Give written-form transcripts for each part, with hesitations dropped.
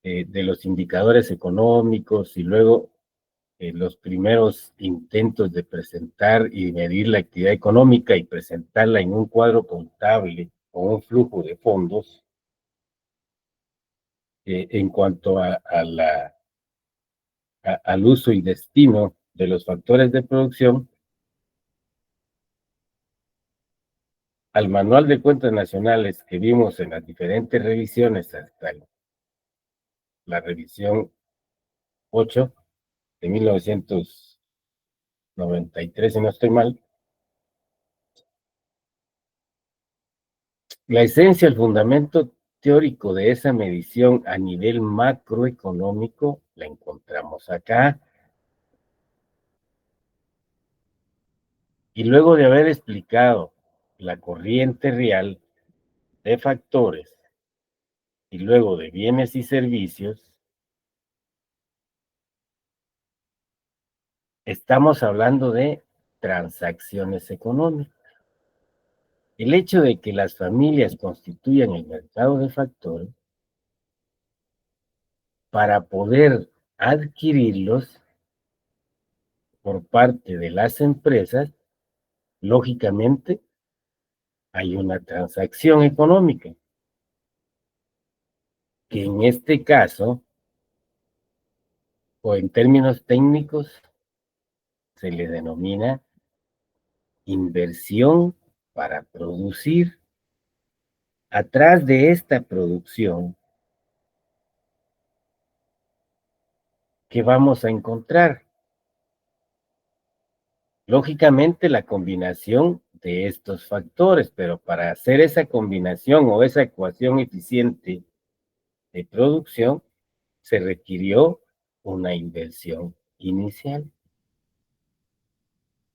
de los indicadores económicos y luego los primeros intentos de presentar y medir la actividad económica y presentarla en un cuadro contable con un flujo de fondos en cuanto al uso y destino de los factores de producción, al manual de cuentas nacionales que vimos en las diferentes revisiones hasta la revisión 8 de 1993, si no estoy mal, la esencia, el fundamento teórico de esa medición a nivel macroeconómico la encontramos acá. Y luego de haber explicado la corriente real de factores y luego de bienes y servicios, estamos hablando de transacciones económicas. El hecho de que las familias constituyan el mercado de factores para poder adquirirlos por parte de las empresas, lógicamente hay una transacción económica, que en este caso, o en términos técnicos, se le denomina inversión para producir. Atrás de esta producción, ¿qué vamos a encontrar? Lógicamente la combinación de estos factores, pero para hacer esa combinación o esa ecuación eficiente de producción, se requirió una inversión inicial.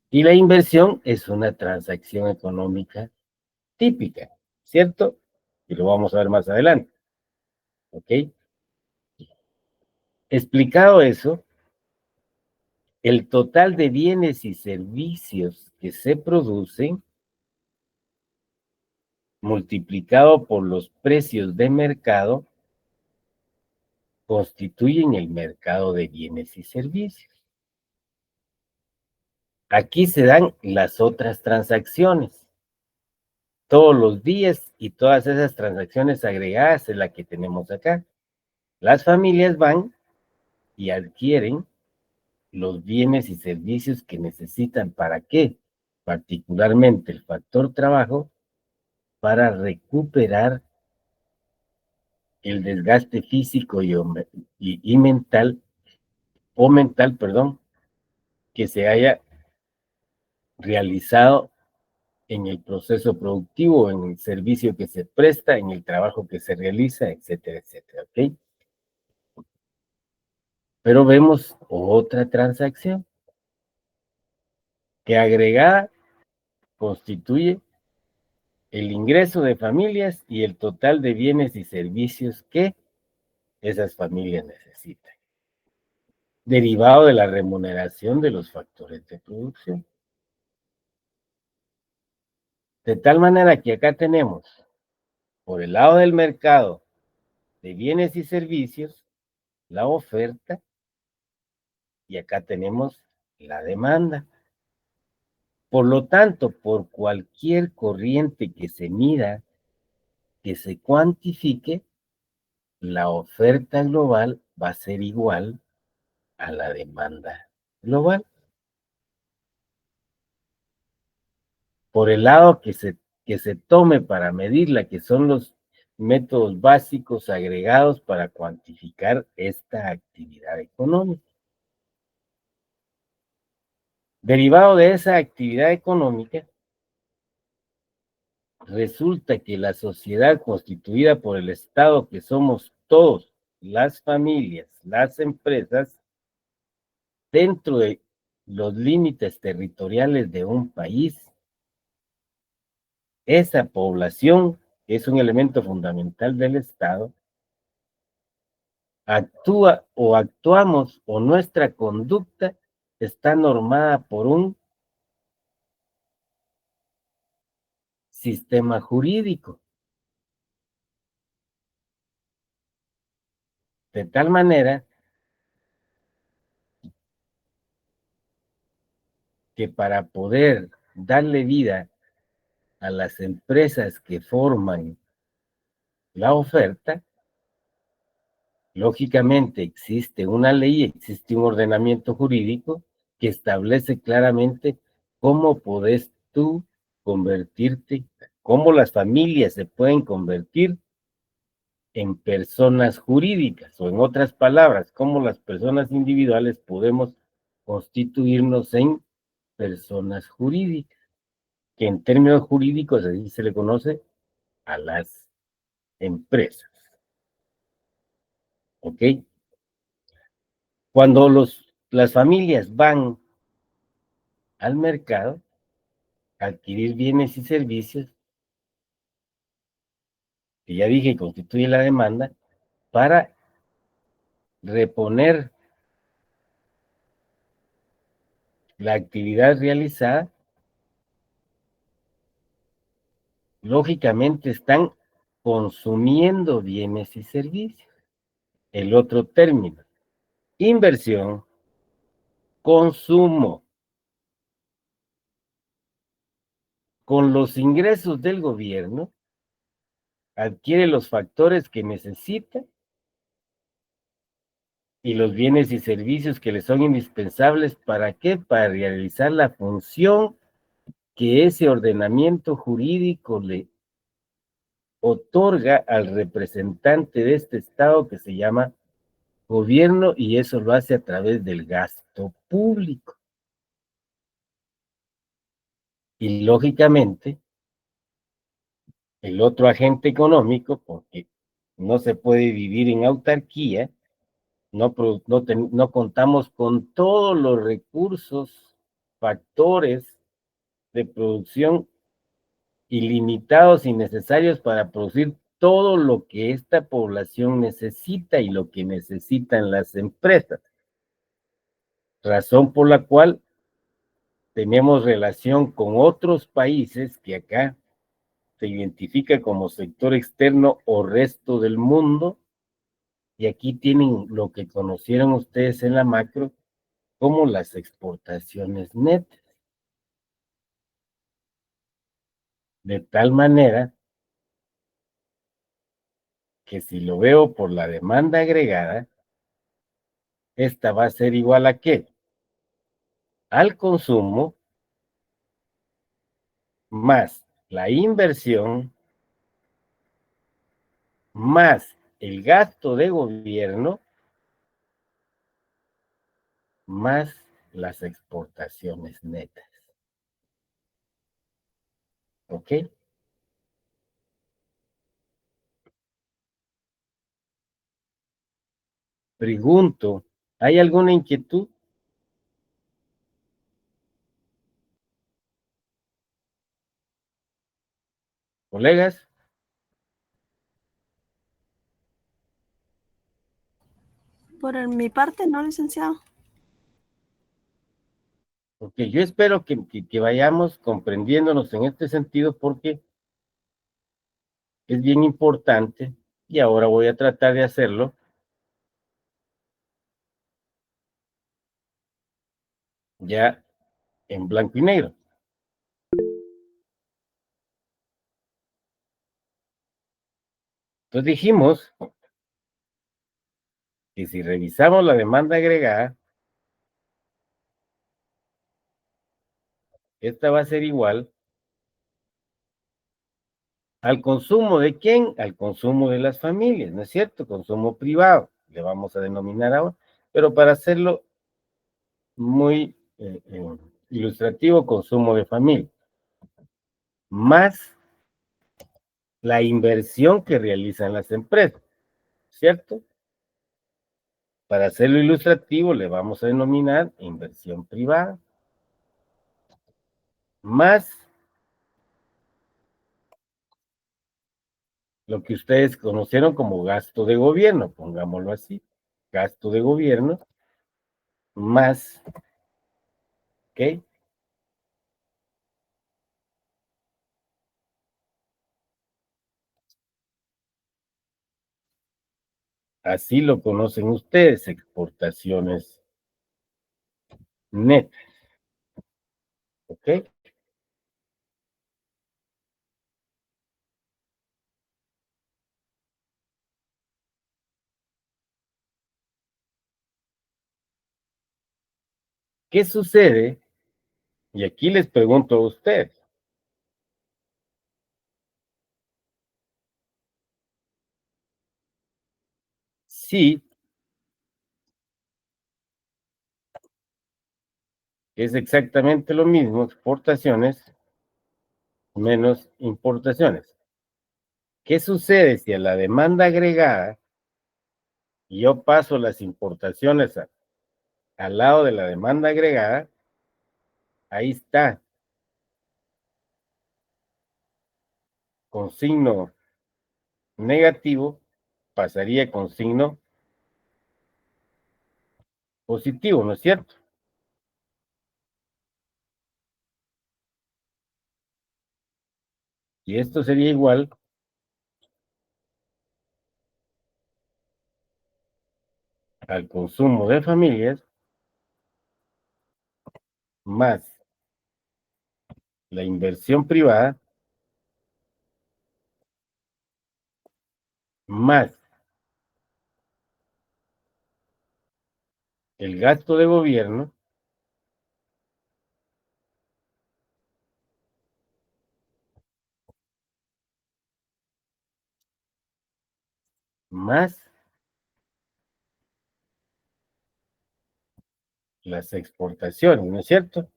Y la inversión es una transacción económica típica, ¿cierto? Y lo vamos a ver más adelante, ¿ok? Explicado eso, el total de bienes y servicios que se producen multiplicado por los precios de mercado constituyen el mercado de bienes y servicios. Aquí se dan las otras transacciones. Todos los días y todas esas transacciones agregadas es la que tenemos acá. Las familias van y adquieren los bienes y servicios que necesitan. ¿Para qué? Particularmente el factor trabajo, para recuperar el desgaste físico y mental, perdón, que se haya realizado en el proceso productivo, en el servicio que se presta, en el trabajo que se realiza, etcétera, etcétera, ¿ok? Pero vemos otra transacción que agregada constituye el ingreso de familias y el total de bienes y servicios que esas familias necesitan, derivado de la remuneración de los factores de producción. De tal manera que acá tenemos, por el lado del mercado de bienes y servicios, la oferta, y acá tenemos la demanda. Por lo tanto, por cualquier corriente que se mida, que se cuantifique, la oferta global va a ser igual a la demanda global. Por el lado que se tome para medirla, que son los métodos básicos agregados para cuantificar esta actividad económica. Derivado de esa actividad económica, resulta que la sociedad constituida por el Estado, que somos todos, las familias, las empresas, dentro de los límites territoriales de un país, esa población, que es un elemento fundamental del Estado, actúa o actuamos o nuestra conducta está normada por un sistema jurídico. De tal manera que para poder darle vida a las empresas que forman la oferta, lógicamente existe una ley, existe un ordenamiento jurídico que establece claramente cómo podés tú convertirte, cómo las familias se pueden convertir en personas jurídicas, o en otras palabras, cómo las personas individuales podemos constituirnos en personas jurídicas, que en términos jurídicos así se le conoce a las empresas. ¿Ok? Cuando las familias van al mercado a adquirir bienes y servicios, que ya dije constituye la demanda, para reponer la actividad realizada, lógicamente están consumiendo bienes y servicios. El otro término, inversión, consumo. Con los ingresos del gobierno, adquiere los factores que necesita y los bienes y servicios que le son indispensables. ¿Para qué? Para realizar la función que ese ordenamiento jurídico le otorga al representante de este Estado que se llama gobierno, y eso lo hace a través del gasto público. Y lógicamente, el otro agente económico, porque no se puede vivir en autarquía, no contamos con todos los recursos, factores de producción ilimitados y necesarios para producir todo lo que esta población necesita y lo que necesitan las empresas. Razón por la cual tenemos relación con otros países que acá se identifica como sector externo o resto del mundo, y aquí tienen lo que conocieron ustedes en la macro como las exportaciones netas. De tal manera que si lo veo por la demanda agregada, esta va a ser igual a ¿qué? Al consumo más la inversión más el gasto de gobierno más las exportaciones netas. ¿Ok? Pregunto, ¿hay alguna inquietud, colegas? Por mi parte, no, licenciado. Porque yo espero que vayamos comprendiéndonos en este sentido, porque es bien importante, y ahora voy a tratar de hacerlo ya en blanco y negro. Entonces dijimos que si revisamos la demanda agregada, esta va a ser igual al consumo ¿de quién? Al consumo de las familias, ¿no es cierto? Consumo privado, le vamos a denominar ahora, pero para hacerlo muy ilustrativo, consumo de familia, más la inversión que realizan las empresas, ¿cierto? Para hacerlo ilustrativo, le vamos a denominar inversión privada, más lo que ustedes conocieron como gasto de gobierno, pongámoslo así, gasto de gobierno, más, ¿ok? Así lo conocen ustedes, exportaciones netas. ¿Ok? ¿Qué sucede? Y aquí les pregunto a ustedes. Sí, es exactamente lo mismo, exportaciones menos importaciones. ¿Qué sucede si a la demanda agregada yo paso las importaciones al lado de la demanda agregada? Ahí está, con signo negativo, pasaría con signo positivo, ¿no es cierto? Y esto sería igual al consumo de familias más la inversión privada más el gasto de gobierno más las exportaciones, ¿no es cierto?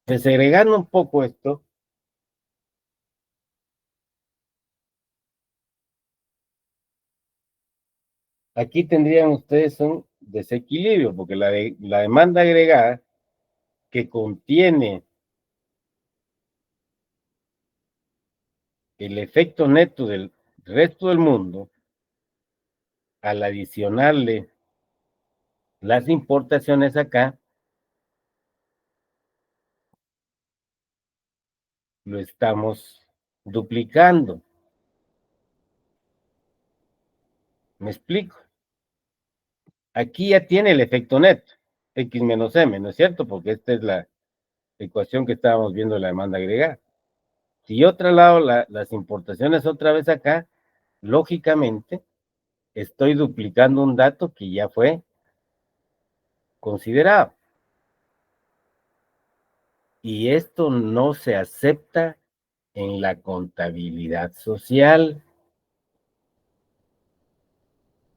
Desagregando un poco esto, aquí tendrían ustedes un desequilibrio, porque la demanda agregada que contiene el efecto neto del resto del mundo, al adicionarle las importaciones acá, lo estamos duplicando. ¿Me explico? Aquí ya tiene el efecto neto, X menos M, ¿no es cierto? Porque esta es la ecuación que estábamos viendo de la demanda agregada. Si yo traslado las importaciones otra vez acá, lógicamente estoy duplicando un dato que ya fue considerado. Y esto no se acepta en la contabilidad social.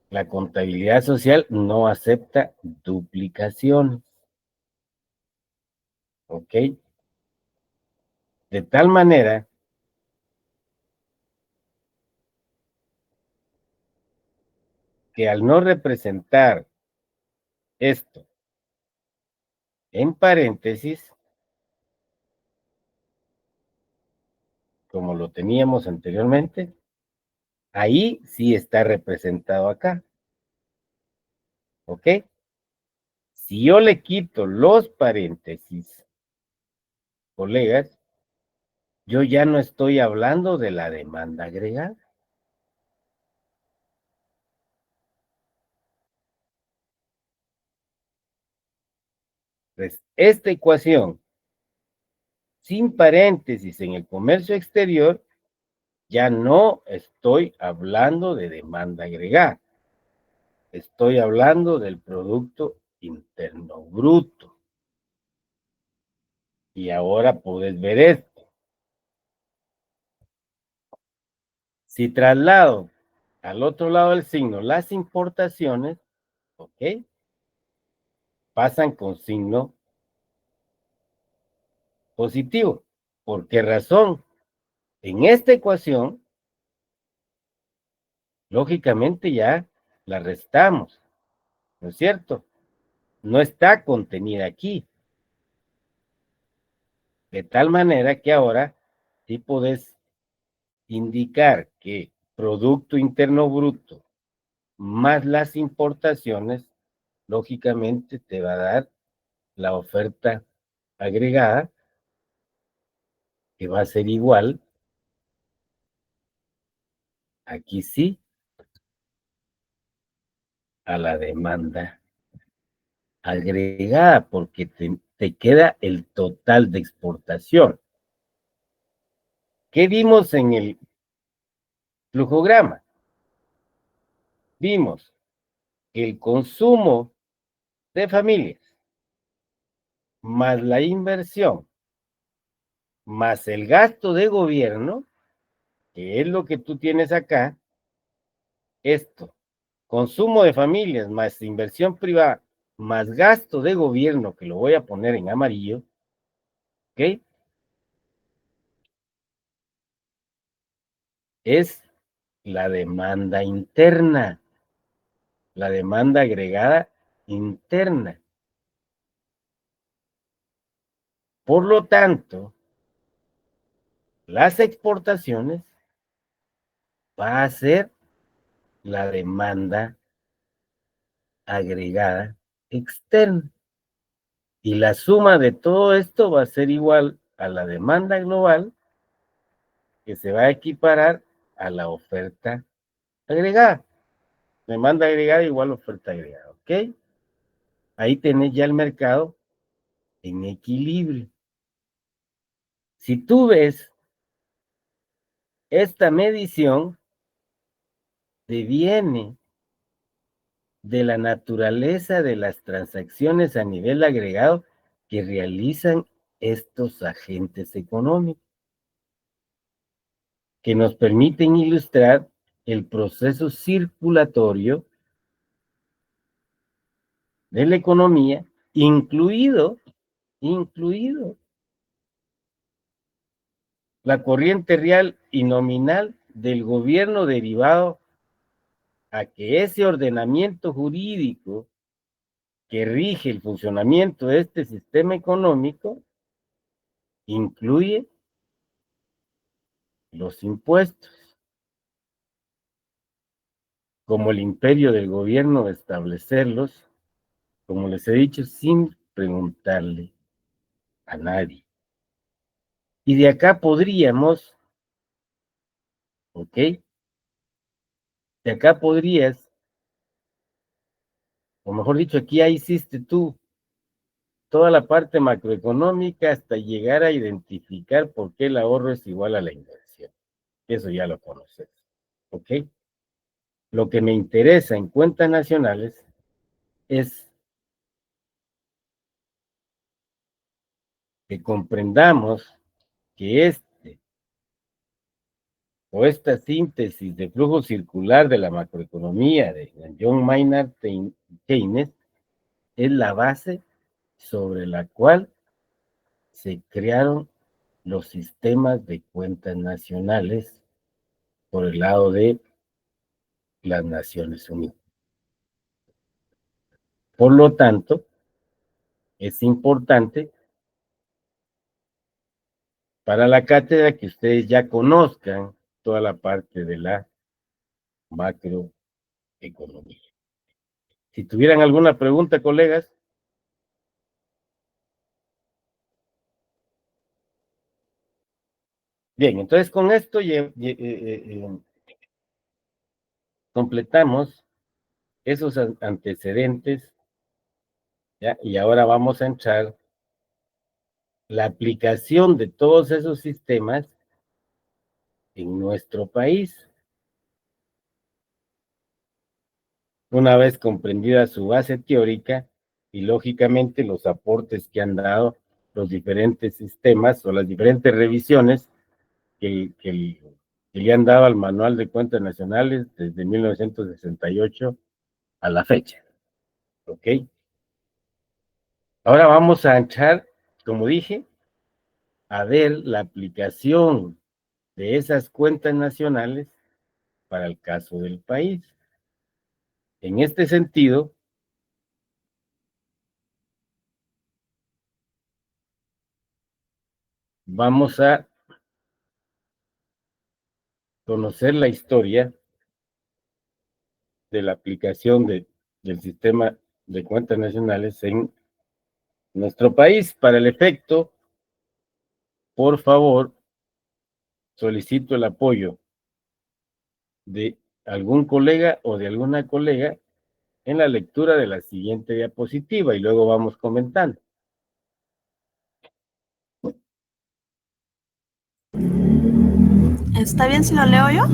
La contabilidad social no acepta duplicaciones. ¿Ok? De tal manera que al no representar esto en paréntesis, como lo teníamos anteriormente, ahí sí está representado acá. ¿Ok? Si yo le quito los paréntesis, colegas, yo ya no estoy hablando de la demanda agregada. Entonces, esta ecuación sin paréntesis en el comercio exterior, ya no estoy hablando de demanda agregada. Estoy hablando del Producto Interno Bruto. Y ahora puedes ver esto. Si traslado al otro lado del signo las importaciones, ¿ok? Pasan con signo positivo. ¿Por qué razón? En esta ecuación, lógicamente ya la restamos, ¿no es cierto? No está contenida aquí. De tal manera que ahora sí puedes indicar que Producto Interno Bruto más las importaciones, lógicamente te va a dar la oferta agregada, que va a ser igual Aquí sí, a la demanda agregada, porque te queda el total de exportación. ¿Qué vimos en el flujograma? Vimos que el consumo de familias más la inversión más el gasto de gobierno, que es lo que tú tienes acá, esto, consumo de familias más inversión privada más gasto de gobierno, que lo voy a poner en amarillo, ¿ok? Es la demanda interna, la demanda agregada interna. Por lo tanto, las exportaciones va a ser la demanda agregada externa. Y la suma de todo esto va a ser igual a la demanda global, que se va a equiparar a la oferta agregada. Demanda agregada igual a oferta agregada, ¿ok? Ahí tenés ya el mercado en equilibrio. Si tú ves esta medición, deviene de la naturaleza de las transacciones a nivel agregado que realizan estos agentes económicos, que nos permiten ilustrar el proceso circulatorio de la economía, incluido la corriente real y nominal del gobierno, derivado a que ese ordenamiento jurídico que rige el funcionamiento de este sistema económico incluye los impuestos, como el imperio del gobierno de establecerlos, como les he dicho, sin preguntarle a nadie. Y de acá podríamos, ¿ok? De acá podrías, o mejor dicho, aquí ya hiciste tú toda la parte macroeconómica hasta llegar a identificar por qué el ahorro es igual a la inversión. Eso ya lo conoces, ¿ok? Lo que me interesa en cuentas nacionales es que comprendamos que esta síntesis de flujo circular de la macroeconomía de John Maynard Keynes es la base sobre la cual se crearon los sistemas de cuentas nacionales por el lado de las Naciones Unidas. Por lo tanto, es importante para la cátedra que ustedes ya conozcan toda la parte de la macroeconomía. Si tuvieran alguna pregunta, colegas. Bien, entonces con esto completamos esos antecedentes, ¿ya? Y ahora vamos a entrar la aplicación de todos esos sistemas en nuestro país. Una vez comprendida su base teórica y lógicamente los aportes que han dado los diferentes sistemas o las diferentes revisiones que le han dado al Manual de Cuentas Nacionales desde 1968 a la fecha. ¿Ok? Ahora vamos a entrar, como dije, a ver la aplicación de esas cuentas nacionales para el caso del país. En este sentido, vamos a conocer la historia de la aplicación del sistema de cuentas nacionales en nuestro país. Para el efecto, por favor, solicito el apoyo de algún colega o de alguna colega en la lectura de la siguiente diapositiva y luego vamos comentando. ¿Está bien si lo leo yo?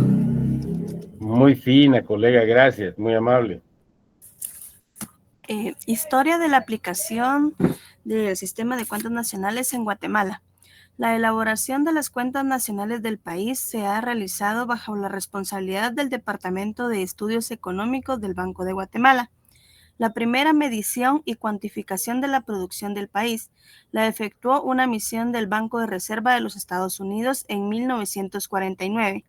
Muy fina, colega, gracias, muy amable. Historia de la aplicación del sistema de cuentas nacionales en Guatemala. La elaboración de las cuentas nacionales del país se ha realizado bajo la responsabilidad del Departamento de Estudios Económicos del Banco de Guatemala. La primera medición y cuantificación de la producción del país la efectuó una misión del Banco de Reserva de los Estados Unidos en 1949,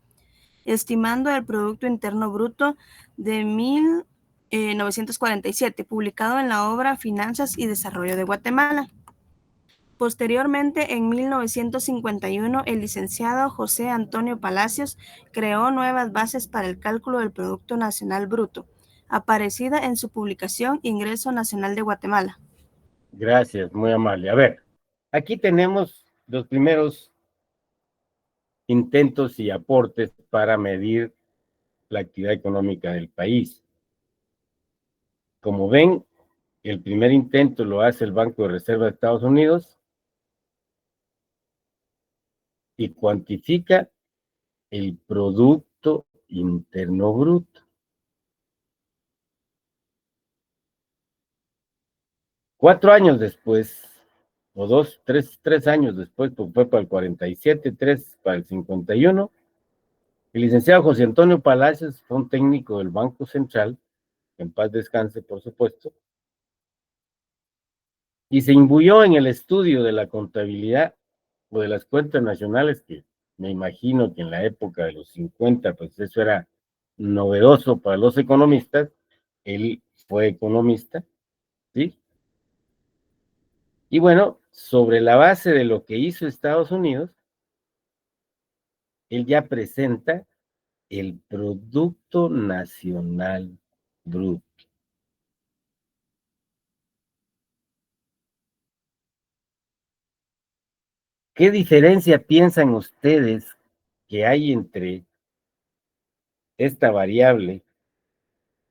estimando el Producto Interno Bruto de 1947, publicado en la obra Finanzas y Desarrollo de Guatemala. Posteriormente, en 1951, el licenciado José Antonio Palacios creó nuevas bases para el cálculo del Producto Nacional Bruto, aparecida en su publicación Ingreso Nacional de Guatemala. Gracias, muy amable. A ver, aquí tenemos los primeros intentos y aportes para medir la actividad económica del país. Como ven, el primer intento lo hace el Banco de Reserva de Estados Unidos y cuantifica el Producto Interno Bruto. 4 años después, o 3 años después, pues fue para el 47, 3 para el 51, el licenciado José Antonio Palacios fue un técnico del Banco Central, en paz descanse, por supuesto, y se imbuyó en el estudio de la contabilidad o de las cuentas nacionales, que me imagino que en la época de los 50, pues eso era novedoso para los economistas. Él fue economista, ¿sí? Y bueno, sobre la base de lo que hizo Estados Unidos, él ya presenta el Producto Nacional Bruto. ¿Qué diferencia piensan ustedes que hay entre esta variable,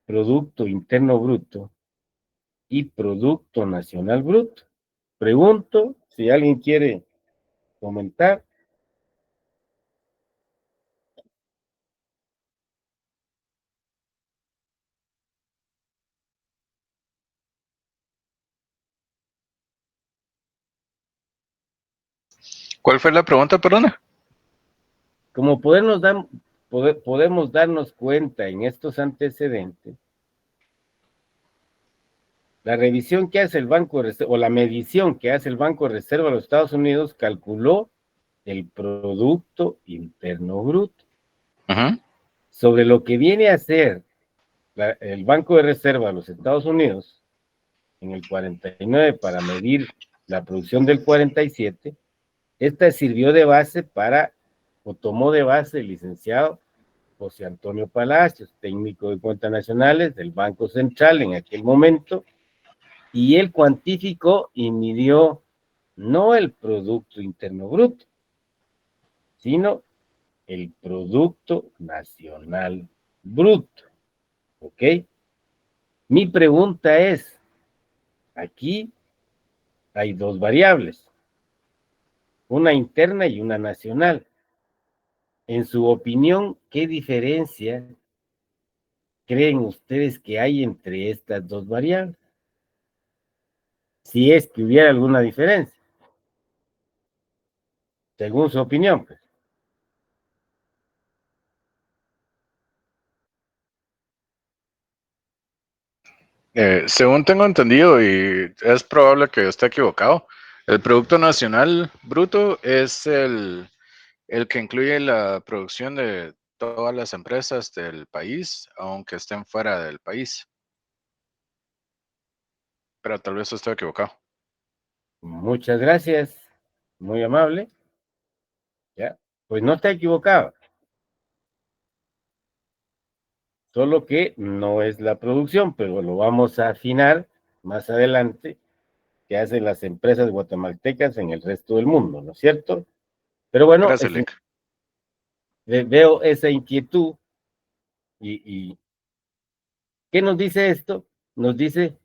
Producto Interno Bruto, y Producto Nacional Bruto? Pregunto si alguien quiere comentar. ¿Cuál fue la pregunta, perdona? Como podemos darnos cuenta en estos antecedentes, la revisión que hace el Banco de Reserva, o la medición que hace el Banco de Reserva de los Estados Unidos, calculó el Producto Interno Bruto. Sobre lo que viene a ser el Banco de Reserva de los Estados Unidos en el 49 para medir la producción del 47, esta sirvió de base o tomó de base el licenciado José Antonio Palacios, técnico de cuentas nacionales del Banco Central en aquel momento, y él cuantificó y midió no el Producto Interno Bruto, sino el Producto Nacional Bruto. ¿Ok? Mi pregunta es, aquí hay dos variables, una interna y una nacional. En su opinión, ¿qué diferencia creen ustedes que hay entre estas dos variables? Si es que hubiera alguna diferencia, según su opinión, pues. Según tengo entendido, y es probable que esté equivocado, el Producto Nacional Bruto es el que incluye la producción de todas las empresas del país, aunque estén fuera del país. Pero tal vez estoy equivocado. Muchas gracias, muy amable. Ya, pues no está equivocado, solo que no es la producción, pero lo vamos a afinar más adelante, que hacen las empresas guatemaltecas en el resto del mundo, ¿no es cierto? Pero bueno, Gracias, Lick. veo esa inquietud ¿Y qué nos dice esto? Nos dice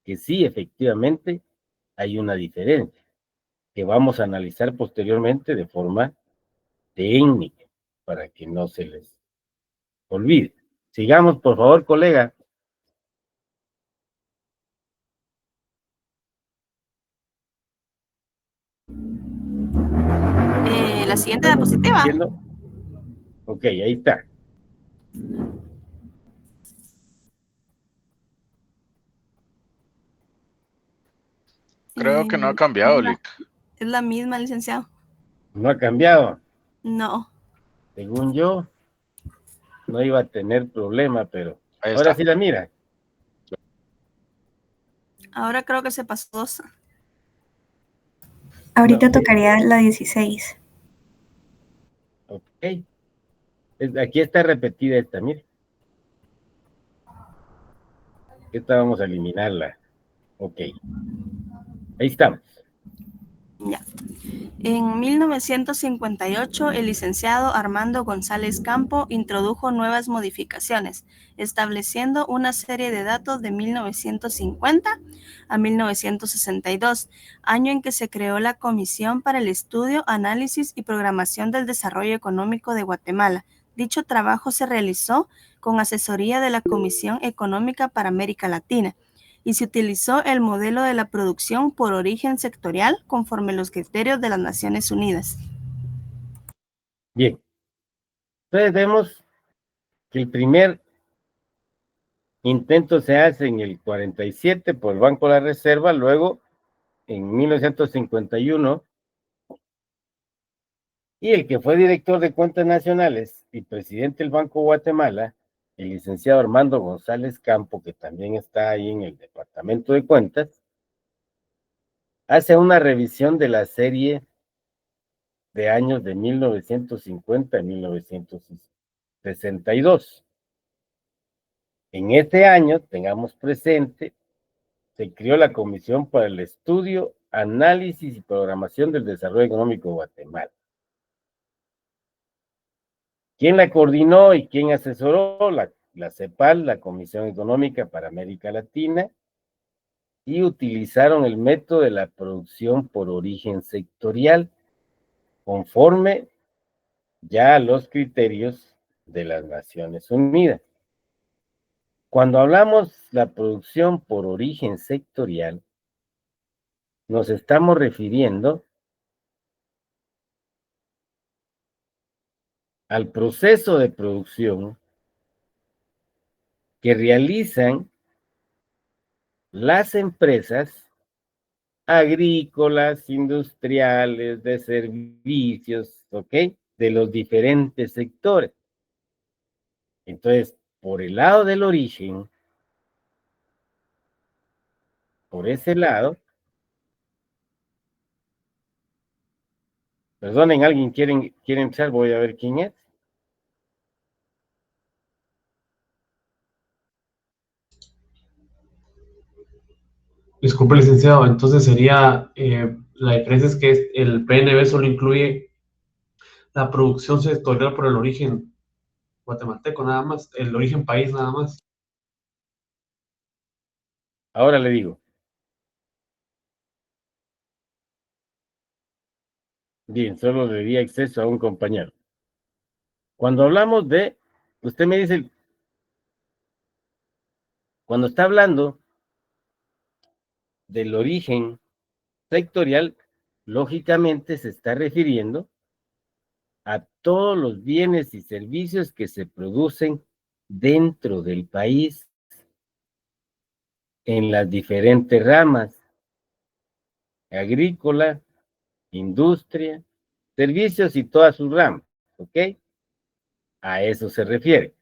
que sí, efectivamente, hay una diferencia que vamos a analizar posteriormente de forma técnica para que no se les olvide. Sigamos, por favor, colega. La siguiente diapositiva. Ok, ahí está. Creo que no ha cambiado, Lick. Es la misma, licenciado. No ha cambiado. No. Según yo, no iba a tener problema, pero Ahí ahora está. sí la mira. Ahora creo que se pasó 2. Ahorita No. tocaría la 16. Ok. Aquí está repetida esta, mire. Esta vamos a eliminarla. Ok. Ahí estamos. Ya. En 1958, el licenciado Armando González Campo introdujo nuevas modificaciones, estableciendo una serie de datos de 1950 a 1962, año en que se creó la Comisión para el Estudio, Análisis y Programación del Desarrollo Económico de Guatemala. Dicho trabajo se realizó con asesoría de la Comisión Económica para América Latina y se utilizó el modelo de la producción por origen sectorial conforme los criterios de las Naciones Unidas. Bien. Entonces vemos que el primer intento se hace en el 47 por el Banco de la Reserva, luego en 1951, y el que fue director de Cuentas Nacionales y presidente del Banco de Guatemala, el licenciado Armando González Campo, que también está ahí en el Departamento de Cuentas, hace una revisión de la serie de años de 1950 a 1962. En este año, tengamos presente, se creó la Comisión para el Estudio, Análisis y Programación del Desarrollo Económico de Guatemala. ¿Quién la coordinó y quién asesoró? La CEPAL, la Comisión Económica para América Latina, y utilizaron el método de la producción por origen sectorial, conforme ya a los criterios de las Naciones Unidas. Cuando hablamos de la producción por origen sectorial, nos estamos refiriendo al proceso de producción que realizan las empresas agrícolas, industriales, de servicios, ¿ok? De los diferentes sectores. Entonces, por el lado del origen, por ese lado, perdonen, ¿alguien quiere empezar? Voy a ver quién es. Disculpe, licenciado, entonces sería, la diferencia es que el PNB solo incluye la producción sectorial por el origen guatemalteco, nada más, el origen país nada más. Ahora le digo. Bien, solo le di acceso a un compañero. Cuando hablamos de, usted me dice, cuando está hablando del origen sectorial, lógicamente se está refiriendo a todos los bienes y servicios que se producen dentro del país en las diferentes ramas: agrícola, industria, servicios y todas sus ramas, ¿ok? A eso se refiere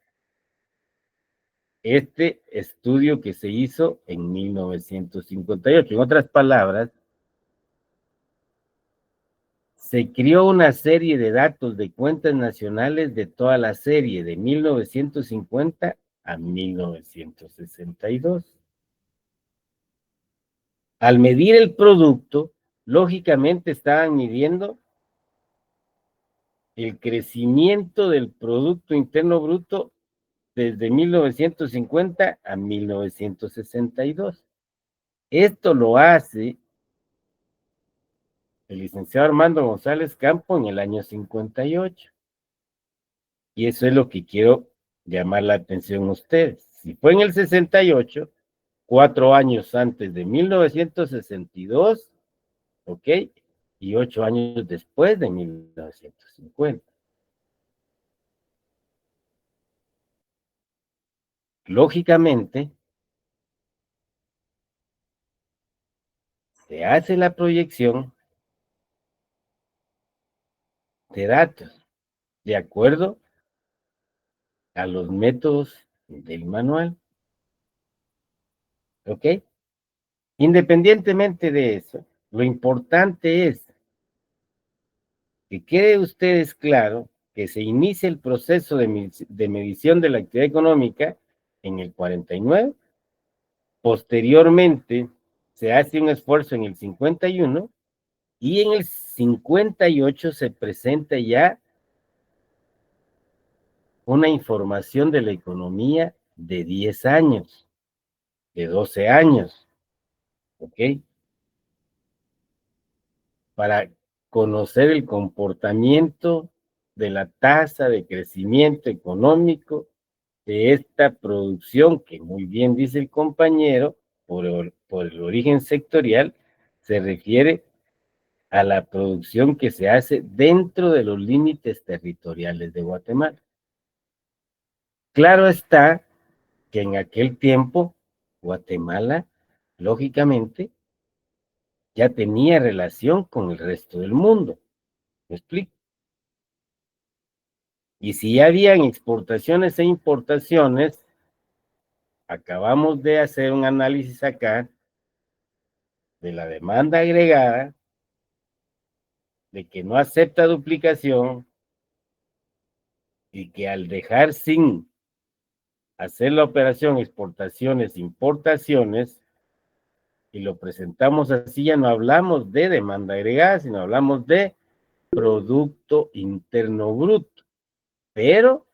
este estudio que se hizo en 1958. En otras palabras, se creó una serie de datos de cuentas nacionales de toda la serie de 1950 a 1962. Al medir el producto, lógicamente estaban midiendo el crecimiento del Producto Interno Bruto desde 1950 a 1962. Esto lo hace el licenciado Armando González Campo en el año 58. Y eso es lo que quiero llamar la atención a ustedes. Si fue en el 68, 4 años antes de 1962, ¿ok? Y 8 años después de 1950. Lógicamente, se hace la proyección de datos de acuerdo a los métodos del manual, ¿ok? Independientemente de eso, lo importante es que quede ustedes claro que se inicia el proceso de medición de la actividad económica en el 49, posteriormente se hace un esfuerzo en el 51 y en el 58 se presenta ya una información de la economía de 10 años, de 12 años, ¿ok? Para conocer el comportamiento de la tasa de crecimiento económico de esta producción, que muy bien dice el compañero, por el origen sectorial, se refiere a la producción que se hace dentro de los límites territoriales de Guatemala. Claro está que en aquel tiempo Guatemala, lógicamente, ya tenía relación con el resto del mundo. ¿Me explico? Y si ya habían exportaciones e importaciones, acabamos de hacer un análisis acá de la demanda agregada, de que no acepta duplicación y que al dejar sin hacer la operación exportaciones, importaciones, y lo presentamos así, ya no hablamos de demanda agregada, sino hablamos de Producto Interno Bruto, pero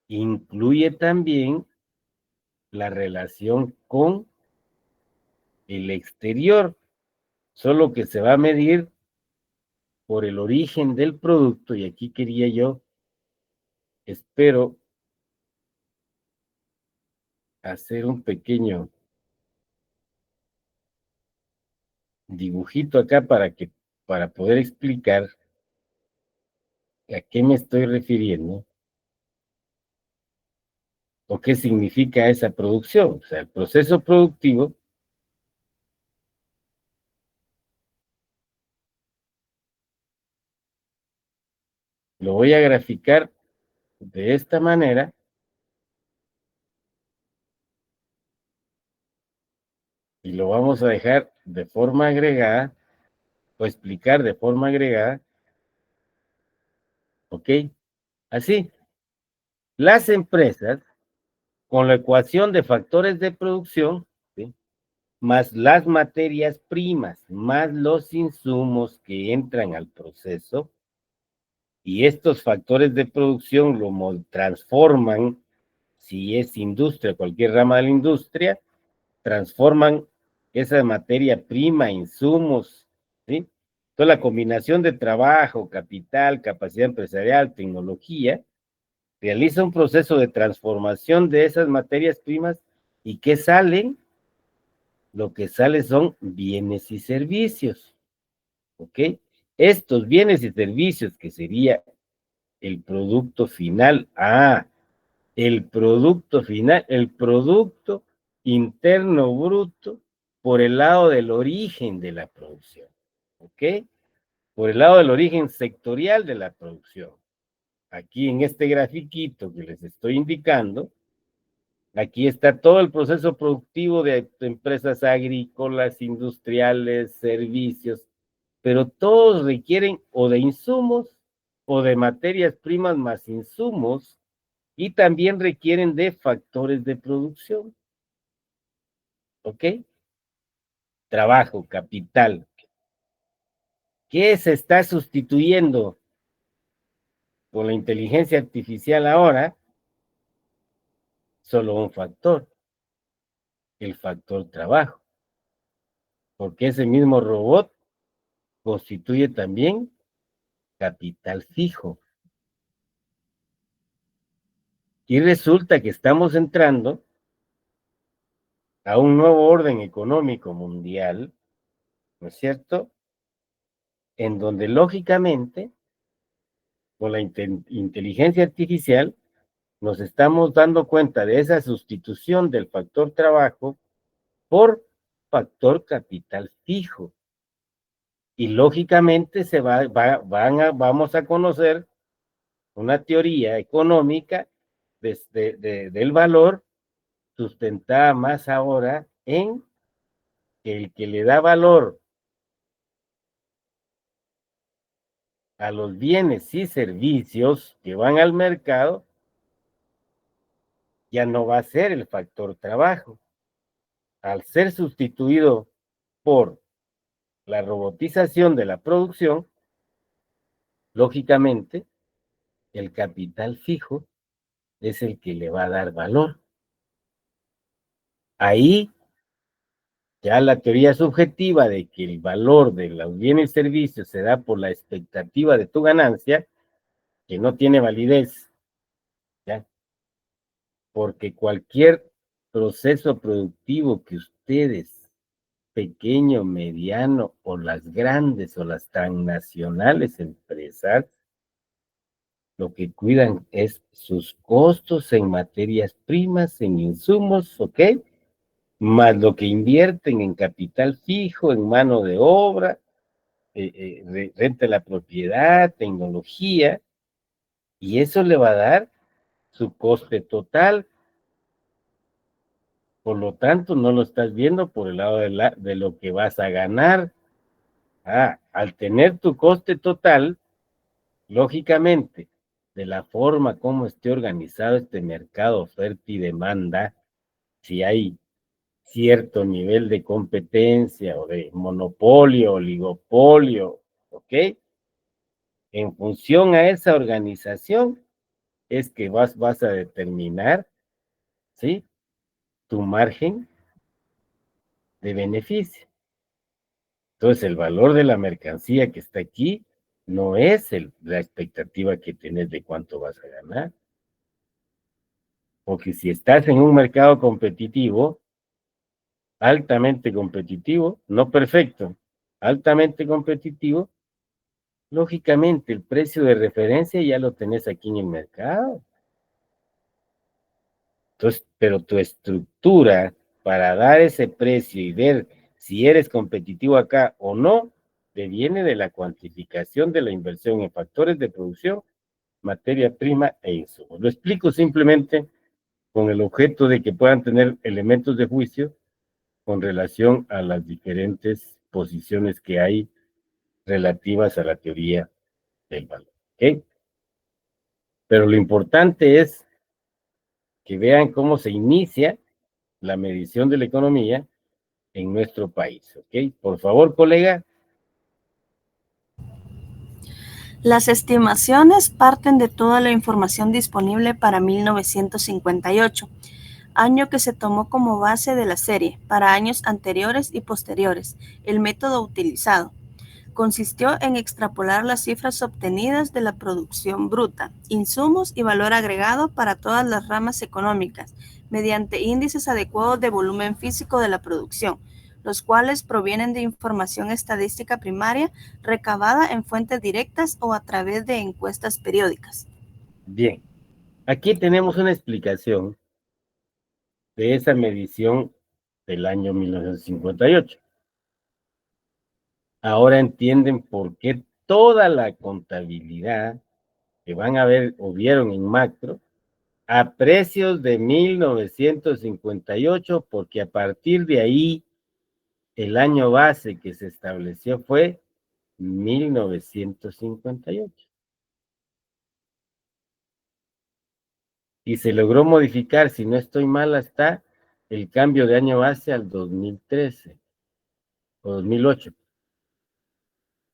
incluye también la relación con el exterior, solo que se va a medir por el origen del producto, y aquí quería yo, espero, hacer un pequeño dibujito acá para poder explicar a qué me estoy refiriendo o qué significa esa producción. O sea, el proceso productivo lo voy a graficar de esta manera y lo vamos a dejar de forma agregada o explicar de forma agregada, ¿ok? Así, las empresas con la ecuación de factores de producción, ¿sí?, más las materias primas, más los insumos que entran al proceso, y estos factores de producción lo transforman, si es industria, cualquier rama de la industria, transforman esa materia prima, insumos, ¿sí? Toda la combinación de trabajo, capital, capacidad empresarial, tecnología, realiza un proceso de transformación de esas materias primas. ¿Y qué salen? Lo que sale son bienes y servicios, ¿ok? Estos bienes y servicios, que sería el producto final, el producto final, el producto interno bruto, por el lado del origen de la producción, ¿ok? Por el lado del origen sectorial de la producción. Aquí en este grafiquito que les estoy indicando, aquí está todo el proceso productivo de empresas agrícolas, industriales, servicios, pero todos requieren o de insumos o de materias primas más insumos, y también requieren de factores de producción, ¿ok? Trabajo, capital. ¿Qué se está sustituyendo con la inteligencia artificial ahora? solo un factor, el factor trabajo, porque ese mismo robot constituye también capital fijo. Y resulta que estamos entrando a un nuevo orden económico mundial, ¿no es cierto? En donde lógicamente, con la inteligencia artificial, nos estamos dando cuenta de esa sustitución del factor trabajo por factor capital fijo. Y lógicamente vamos a conocer una teoría económica del valor sustentada más ahora en que el que le da valor a los bienes y servicios que van al mercado ya no va a ser el factor trabajo. Al ser sustituido por la robotización de la producción, lógicamente, el capital fijo es el que le va a dar valor. Ahí ya la teoría subjetiva de que el valor de los bienes y servicios se da por la expectativa de tu ganancia, que no tiene validez, ¿ya? Porque cualquier proceso productivo que ustedes, pequeño, mediano, o las grandes o las transnacionales empresas, lo que cuidan es sus costos en materias primas, en insumos, ¿ok? Más lo que invierten en capital fijo, en mano de obra, renta de la propiedad, tecnología, y eso le va a dar su coste total. Por lo tanto, no lo estás viendo por el lado de lo que vas a ganar. Al tener tu coste total, lógicamente, de la forma como esté organizado este mercado, oferta y demanda, si hay cierto nivel de competencia o de monopolio, oligopolio, ¿ok? En función a esa organización es que vas a determinar, ¿sí? Tu margen de beneficio. Entonces, el valor de la mercancía que está aquí no es la expectativa que tienes de cuánto vas a ganar. Porque si estás en un mercado competitivo, altamente competitivo, no perfecto, altamente competitivo, lógicamente el precio de referencia ya lo tenés aquí en el mercado. Entonces, pero tu estructura para dar ese precio y ver si eres competitivo acá o no, deviene de la cuantificación de la inversión en factores de producción, materia prima e insumos. Lo explico simplemente con el objeto de que puedan tener elementos de juicio con relación a las diferentes posiciones que hay relativas a la teoría del valor. ¿Ok? Pero lo importante es que vean cómo se inicia la medición de la economía en nuestro país. ¿Ok? Por favor, colega. Las estimaciones parten de toda la información disponible para 1958, año que se tomó como base de la serie para años anteriores y posteriores. El método utilizado consistió en extrapolar las cifras obtenidas de la producción bruta, insumos y valor agregado para todas las ramas económicas, mediante índices adecuados de volumen físico de la producción, los cuales provienen de información estadística primaria recabada en fuentes directas o a través de encuestas periódicas. Bien, aquí tenemos una explicación de esa medición del año 1958. Ahora entienden por qué toda la contabilidad que van a ver o vieron en macro a precios de 1958, porque a partir de ahí el año base que se estableció fue 1958. Y se logró modificar, si no estoy mal, hasta el cambio de año base al 2013 o 2008.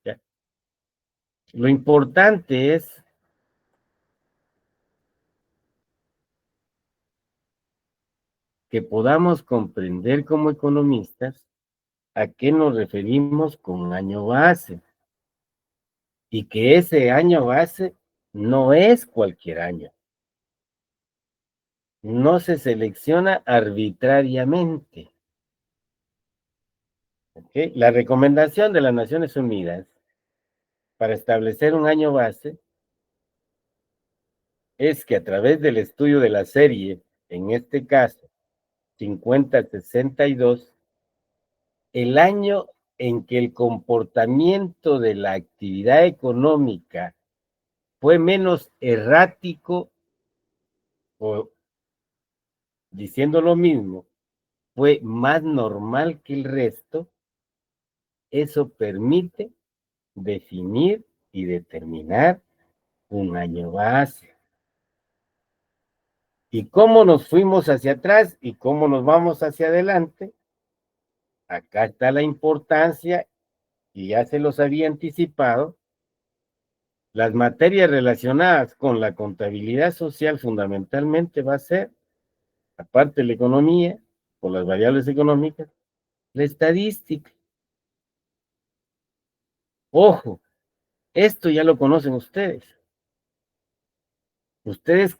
¿Ya? Lo importante es que podamos comprender como economistas a qué nos referimos con año base. Y que ese año base no es cualquier año. No se selecciona arbitrariamente. ¿Okay? La recomendación de las Naciones Unidas para establecer un año base es que a través del estudio de la serie, en este caso 50-62, el año en que el comportamiento de la actividad económica fue menos errático, o diciendo lo mismo, fue más normal que el resto, eso permite definir y determinar un año base. ¿Y cómo nos fuimos hacia atrás y cómo nos vamos hacia adelante? Acá está la importancia, y ya se los había anticipado. Las materias relacionadas con la contabilidad social fundamentalmente va a ser, aparte de la economía, por las variables económicas, la estadística. Ojo, esto ya lo conocen ustedes. Ustedes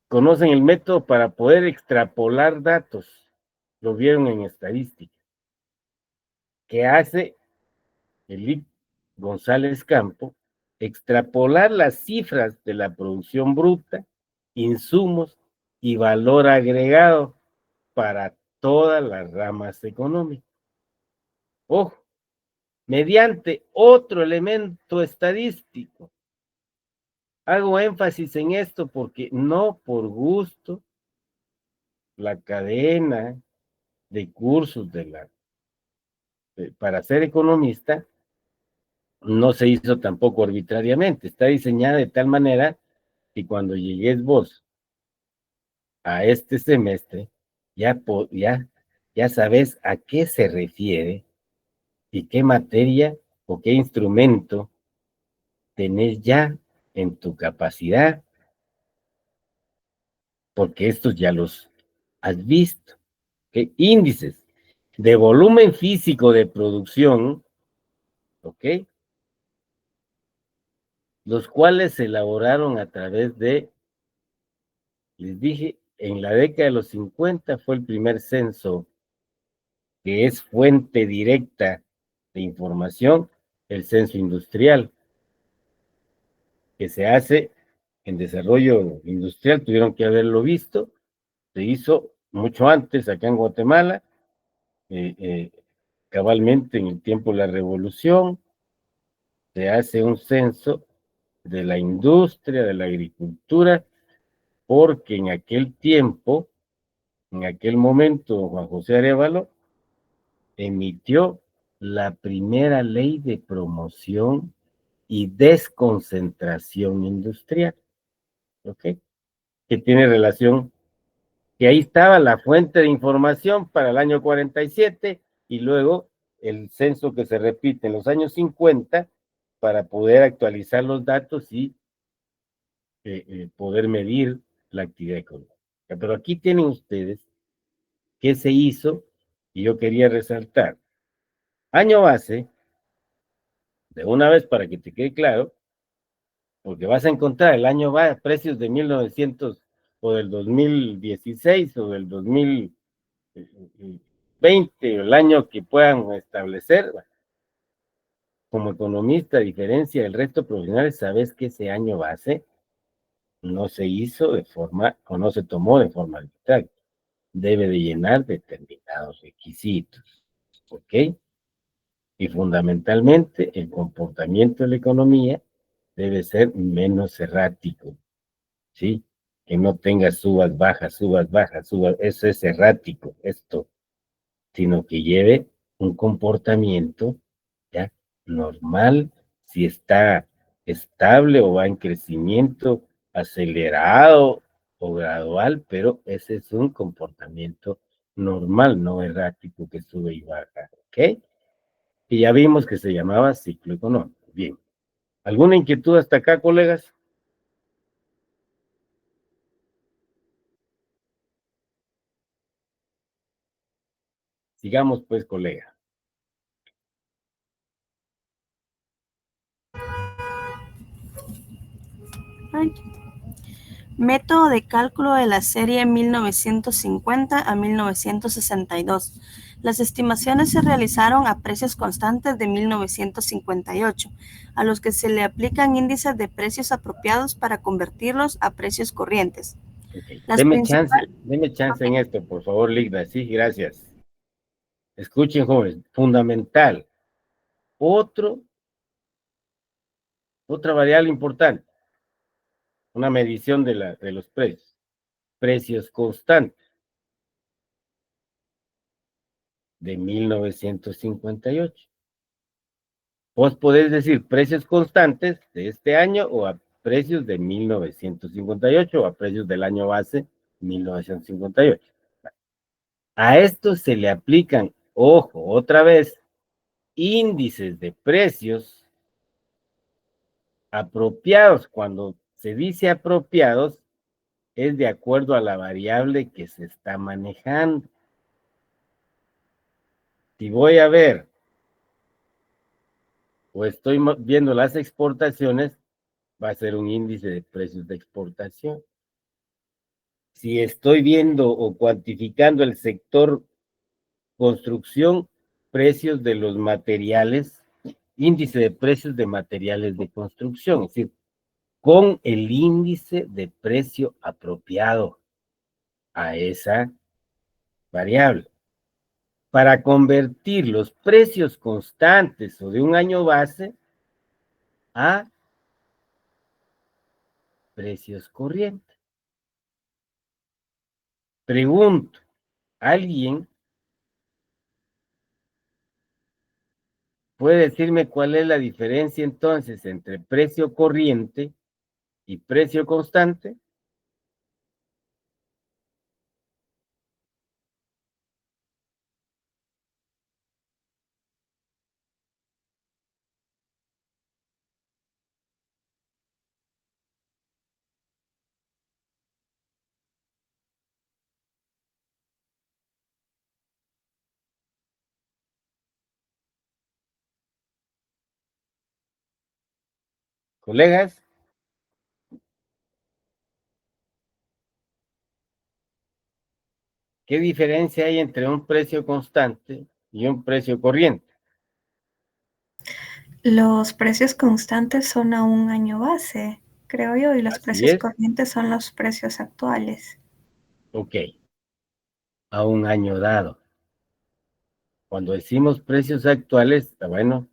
conocen el método para poder extrapolar datos. Lo vieron en estadística. ¿Qué hace Elip González Campo? Extrapolar las cifras de la producción bruta, insumos y valor agregado para todas las ramas económicas. Ojo, mediante otro elemento estadístico. Hago énfasis en esto porque no por gusto la cadena de cursos para ser economista no se hizo tampoco arbitrariamente. Está diseñada de tal manera que cuando llegues vos a este semestre, ya sabes a qué se refiere y qué materia o qué instrumento tenés ya en tu capacidad, porque estos ya los has visto. ¿Okay? Índices de volumen físico de producción, ¿ok? Los cuales se elaboraron a través de, les dije, en la década de los 50 fue el primer censo que es fuente directa de información, el censo industrial, que se hace en desarrollo industrial, tuvieron que haberlo visto, se hizo mucho antes acá en Guatemala, cabalmente en el tiempo de la revolución, se hace un censo de la industria, de la agricultura, porque en aquel tiempo, en aquel momento, Juan José Arévalo emitió la primera ley de promoción y desconcentración industrial, ¿ok? Que tiene relación, que ahí estaba la fuente de información para el año 47 y luego el censo que se repite en los años 50 para poder actualizar los datos y poder medir la actividad económica. Pero aquí tienen ustedes qué se hizo y yo quería resaltar. Año base, de una vez para que te quede claro, porque vas a encontrar el año base, precios de 1900 o del 2016 o del 2020, el año que puedan establecer. Como economista, a diferencia del resto de profesionales, sabes que ese año base no se hizo de forma, o no se tomó de forma arbitraria. Debe de llenar determinados requisitos, ¿ok? Y fundamentalmente el comportamiento de la economía debe ser menos errático, ¿sí? Que no tenga subas, bajas, eso es errático, esto, sino que lleve un comportamiento ya normal, si está estable o va en crecimiento acelerado o gradual, pero ese es un comportamiento normal, no errático que sube y baja, ¿ok? Y ya vimos que se llamaba ciclo económico. Bien. ¿Alguna inquietud hasta acá, colegas? Sigamos pues, colega. Método de cálculo de la serie 1950 a 1962. Las estimaciones se realizaron a precios constantes de 1958, a los que se le aplican índices de precios apropiados para convertirlos a precios corrientes. Okay. Las Deme principales- chance en esto, por favor, Ligda. Sí, gracias. Escuchen, jóvenes, fundamental. Otra variable importante, una medición de los precios. Precios constantes de 1958. Vos podés decir precios constantes de este año o a precios de 1958 o a precios del año base 1958. A esto se le aplican, ojo, otra vez, índices de precios apropiados. Cuando se dice apropiados, es de acuerdo a la variable que se está manejando. Si voy a ver o estoy viendo las exportaciones, va a ser un índice de precios de exportación. Si estoy viendo o cuantificando el sector construcción, precios de los materiales, índice de precios de materiales de construcción, es decir, con el índice de precio apropiado a esa variable. Para convertir los precios constantes o de un año base a precios corrientes. Pregunto, ¿alguien puede decirme cuál es la diferencia entonces entre precio corriente y precio constante? Colegas, ¿qué diferencia hay entre un precio constante y un precio corriente? Los precios constantes son a un año base, creo yo, y los Así precios es. corrientes son los precios actuales. Ok, a un año dado. Cuando decimos precios actuales, está bueno,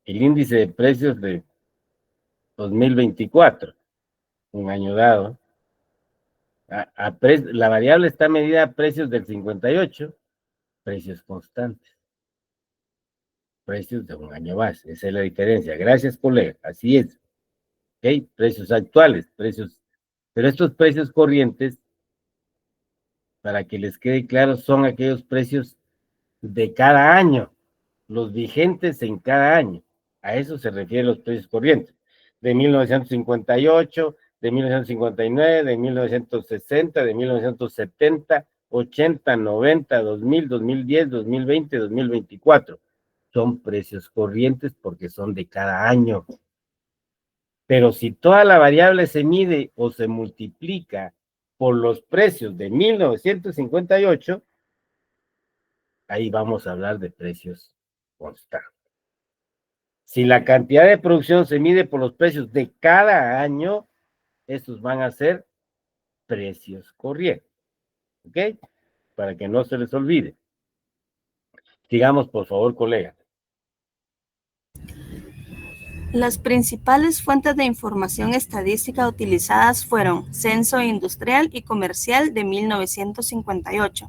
el índice de precios de 2024, un año dado. La variable está medida a precios del 58, precios constantes, precios de un año base. Esa es la diferencia. Gracias, colega. Así es. ¿Ok? Precios actuales, precios. Pero estos precios corrientes, para que les quede claro, son aquellos precios de cada año, los vigentes en cada año. A eso se refieren los precios corrientes. De 1958, de 1959, de 1960, de 1970, 80, 90, 2000, 2010, 2020, 2024. Son precios corrientes porque son de cada año. Pero si toda la variable se mide o se multiplica por los precios de 1958, ahí vamos a hablar de precios constantes. Si la cantidad de producción se mide por los precios de cada año, estos van a ser precios corrientes. ¿Ok? Para que no se les olvide. Sigamos, por favor, colega. Las principales fuentes de información estadística utilizadas fueron Censo Industrial y Comercial de 1958,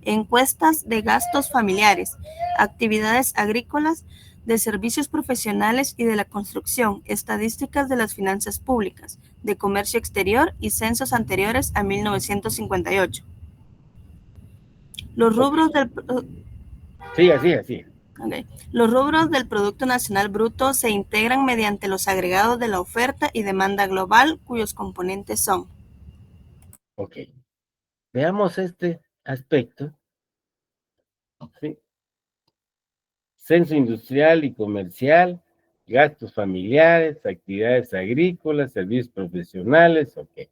encuestas de gastos familiares, actividades agrícolas, de servicios profesionales y de la construcción, estadísticas de las finanzas públicas, de comercio exterior y censos anteriores a 1958. Los rubros del... Siga. Okay. Los rubros del Producto Nacional Bruto se integran mediante los agregados de la oferta y demanda global, cuyos componentes son. Ok. Veamos este aspecto ¿sí? Censo industrial y comercial, gastos familiares, actividades agrícolas, servicios profesionales, ok.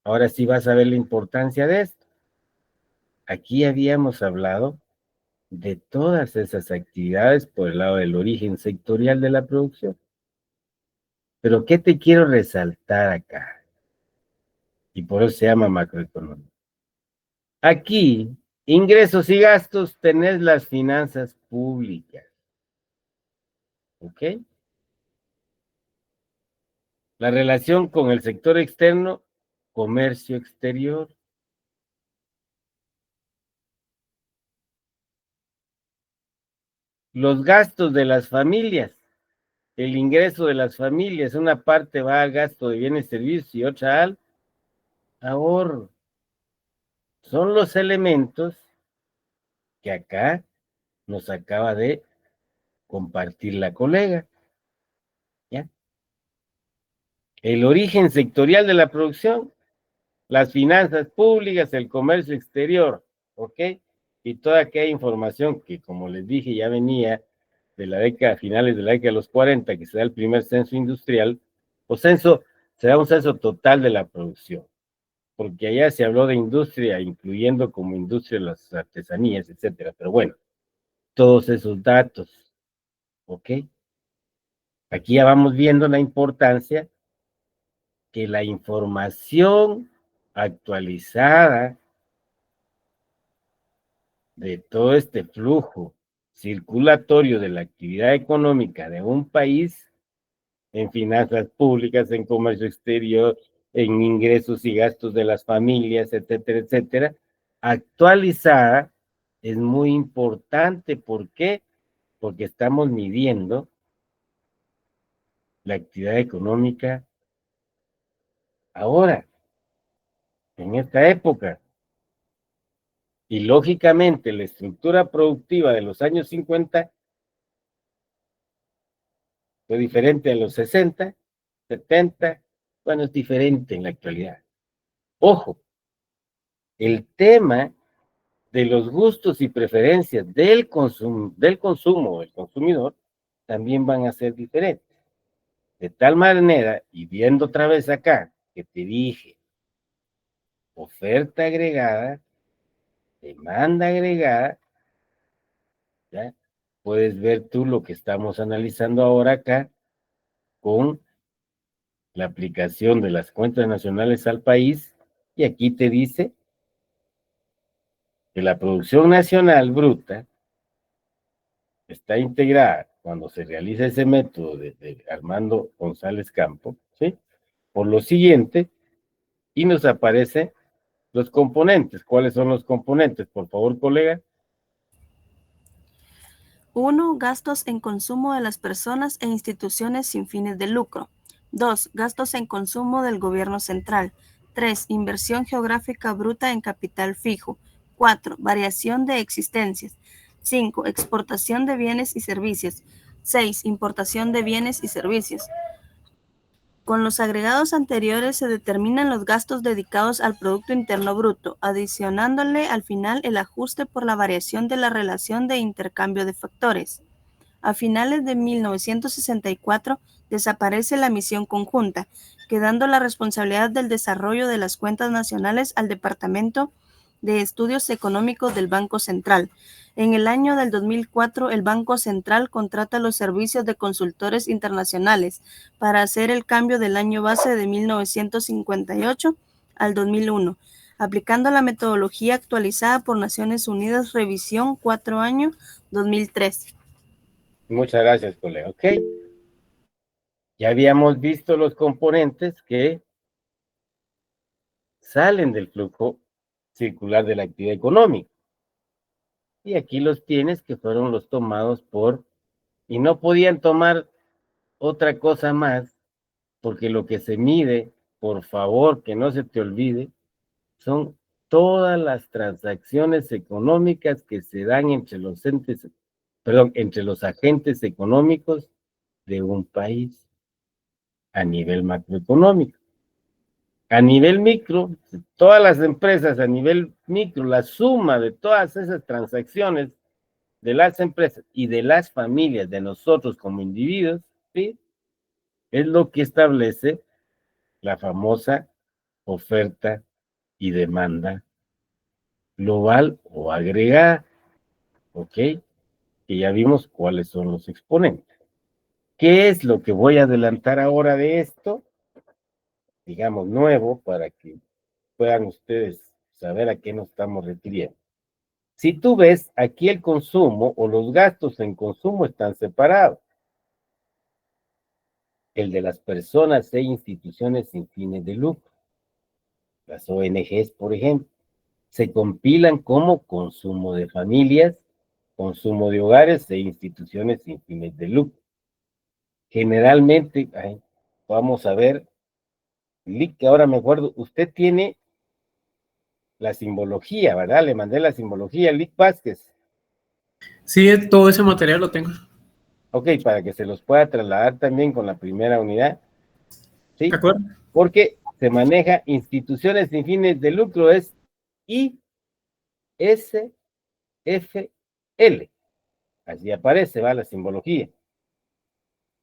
Ahora sí vas a ver la importancia de esto. Aquí habíamos hablado de todas esas actividades por el lado del origen sectorial de la producción. Pero ¿qué te quiero resaltar acá? Y por eso se llama macroeconomía. Aquí, ingresos y gastos, tenés las finanzas públicas. ¿Ok? La relación con el sector externo, comercio exterior. Los gastos de las familias, el ingreso de las familias, una parte va al gasto de bienes y servicios y otra al ahorro. Son los elementos que acá nos acaba de compartir la colega. ¿Ya? El origen sectorial de la producción, las finanzas públicas, el comercio exterior, ¿ok? Y toda aquella información que, como les dije, ya venía de la década, finales de la década de los 40, que se da el primer censo industrial, o censo, se da un censo total de la producción, porque allá se habló de industria, incluyendo como industria las artesanías, etcétera, pero bueno, todos esos datos, ¿ok? Aquí ya vamos viendo la importancia que la información actualizada de todo este flujo circulatorio de la actividad económica de un país en finanzas públicas, en comercio exterior, en ingresos y gastos de las familias, etcétera, etcétera, actualizada es muy importante. ¿Por qué? Porque estamos midiendo la actividad económica ahora, en esta época. Y lógicamente la estructura productiva de los años 50 fue diferente a los 60, 70, bueno, es diferente en la actualidad. Ojo, el tema de los gustos y preferencias del consumo del consumidor también van a ser diferentes. De tal manera, y viendo otra vez acá, que te dije, oferta agregada, demanda agregada, ¿ya? Puedes ver tú lo que estamos analizando ahora acá con la aplicación de las cuentas nacionales al país, y aquí te dice que la producción nacional bruta está integrada cuando se realiza ese método de Armando González Campo, ¿sí? Por lo siguiente, y nos aparece los componentes. ¿Cuáles son los componentes? Por favor, colega. 1. Gastos en consumo de las personas e instituciones sin fines de lucro. 2. Gastos en consumo del gobierno central. 3. Inversión geográfica bruta en capital fijo. 4. Variación de existencias. 5. Exportación de bienes y servicios. 6. Importación de bienes y servicios. Con los agregados anteriores se determinan los gastos dedicados al Producto Interno Bruto, adicionándole al final el ajuste por la variación de la relación de intercambio de factores. A finales de 1964 desaparece la misión conjunta, quedando la responsabilidad del desarrollo de las cuentas nacionales al Departamento de Estudios Económicos del Banco Central. En el año del 2004, el Banco Central contrata los servicios de consultores internacionales para hacer el cambio del año base de 1958 al 2001, aplicando la metodología actualizada por Naciones Unidas, revisión 4 año 2003. Muchas gracias, colega. Ok. Ya habíamos visto los componentes que salen del flujo circular de la actividad económica. Y aquí los tienes, que fueron los tomados y no podían tomar otra cosa más, porque lo que se mide, por favor, que no se te olvide, son todas las transacciones económicas que se dan entre los entre los agentes económicos de un país a nivel macroeconómico. A nivel micro, todas las empresas a nivel micro, la suma de todas esas transacciones de las empresas y de las familias, de nosotros como individuos, ¿sí? Es lo que establece la famosa oferta y demanda global o agregada, ¿ok? Que ya vimos cuáles son los exponentes. ¿Qué es lo que voy a adelantar ahora de esto? Digamos, nuevo, para que puedan ustedes saber a qué nos estamos refiriendo. Si tú ves, aquí el consumo o los gastos en consumo están separados. El de las personas e instituciones sin fines de lucro. Las ONGs, por ejemplo, se compilan como consumo de familias, consumo de hogares e instituciones sin fines de lucro. Generalmente, vamos a ver, que ahora me acuerdo, usted tiene la simbología, ¿verdad? Le mandé la simbología, Lick Vázquez. Sí, todo ese material lo tengo. Ok, para que se los pueda trasladar también con la primera unidad. ¿Sí? ¿De acuerdo? Porque se maneja instituciones sin fines de lucro, es ISFL. Así aparece, va la simbología.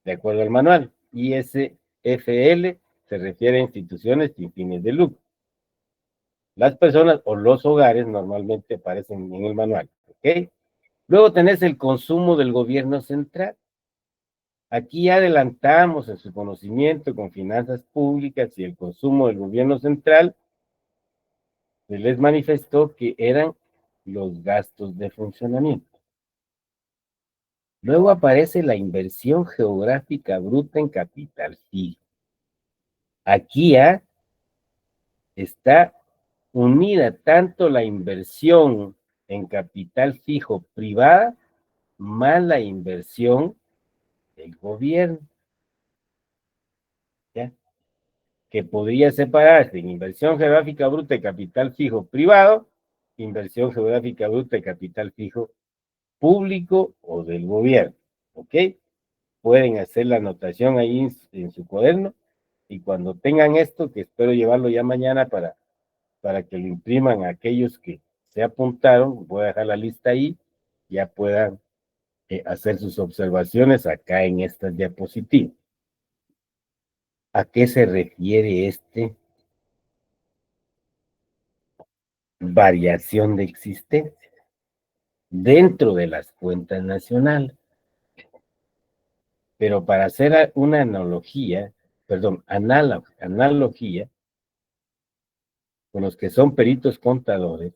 De acuerdo al manual. ISFL se refiere a instituciones sin fines de lucro. Las personas o los hogares normalmente aparecen en el manual. ¿Ok? Luego tenés el consumo del gobierno central. Aquí adelantamos en su conocimiento con finanzas públicas y el consumo del gobierno central, se les manifestó que eran los gastos de funcionamiento. Luego aparece la inversión geográfica bruta en capital fijo. Aquí está unida tanto la inversión en capital fijo privada más la inversión del gobierno. ¿Ya? Que podría separarse en inversión geográfica bruta de capital fijo privado, inversión geográfica bruta de capital fijo público o del gobierno. ¿Ok? Pueden hacer la anotación ahí en su cuaderno y cuando tengan esto, que espero llevarlo ya mañana para que lo impriman a aquellos que se apuntaron, voy a dejar la lista ahí, ya puedan hacer sus observaciones acá en estas diapositivas. ¿A qué se refiere variación de existencia dentro de las cuentas nacionales? Pero para hacer una analogía con los que son peritos contadores,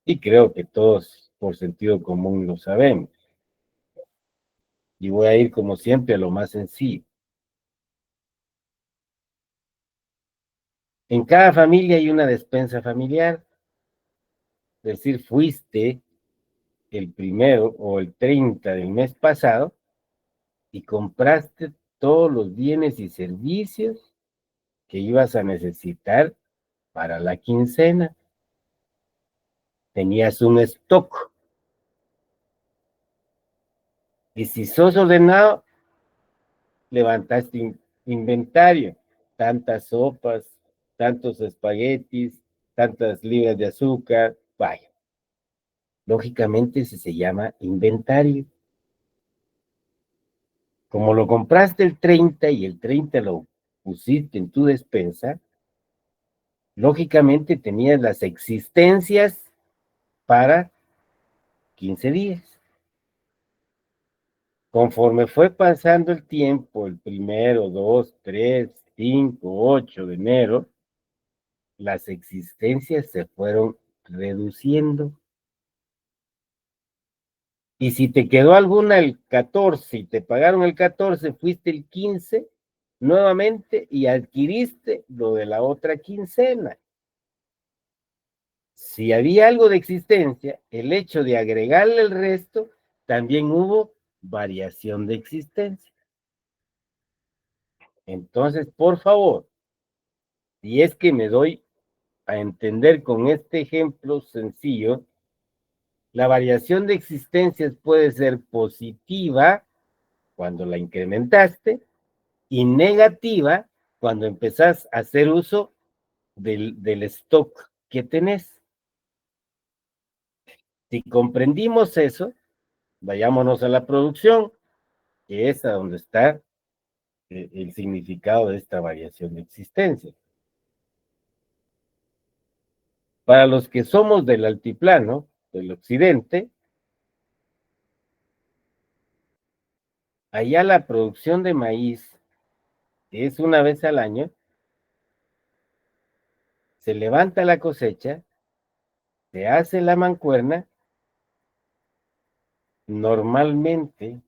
y creo que todos por sentido común lo sabemos, y voy a ir como siempre a lo más sencillo. En cada familia hay una despensa familiar, es decir, fuiste el 1 o el 30 del mes pasado y compraste todos los bienes y servicios que ibas a necesitar para la quincena. Tenías un stock. Y si sos ordenado, levantaste inventario. Tantas sopas, tantos espaguetis, tantas libras de azúcar, vaya. Lógicamente ese se llama inventario. Como lo compraste el 30 y el 30 lo pusiste en tu despensa, lógicamente tenías las existencias para 15 días. Conforme fue pasando el tiempo, el 1, 2, 3, 5, 8 de enero, las existencias se fueron reduciendo. Y si te quedó alguna el 14 y te pagaron el 14, fuiste el 15 nuevamente y adquiriste lo de la otra quincena. Si había algo de existencia, el hecho de agregarle el resto, también hubo variación de existencia. Entonces, por favor, si es que me doy a entender con este ejemplo sencillo, la variación de existencias puede ser positiva cuando la incrementaste y negativa cuando empezás a hacer uso del stock que tenés. Si comprendimos eso, vayámonos a la producción, que es a donde está el significado de esta variación de existencia. Para los que somos del altiplano, del occidente, allá la producción de maíz, que es una vez al año, se levanta la cosecha, se hace la mancuerna, normalmente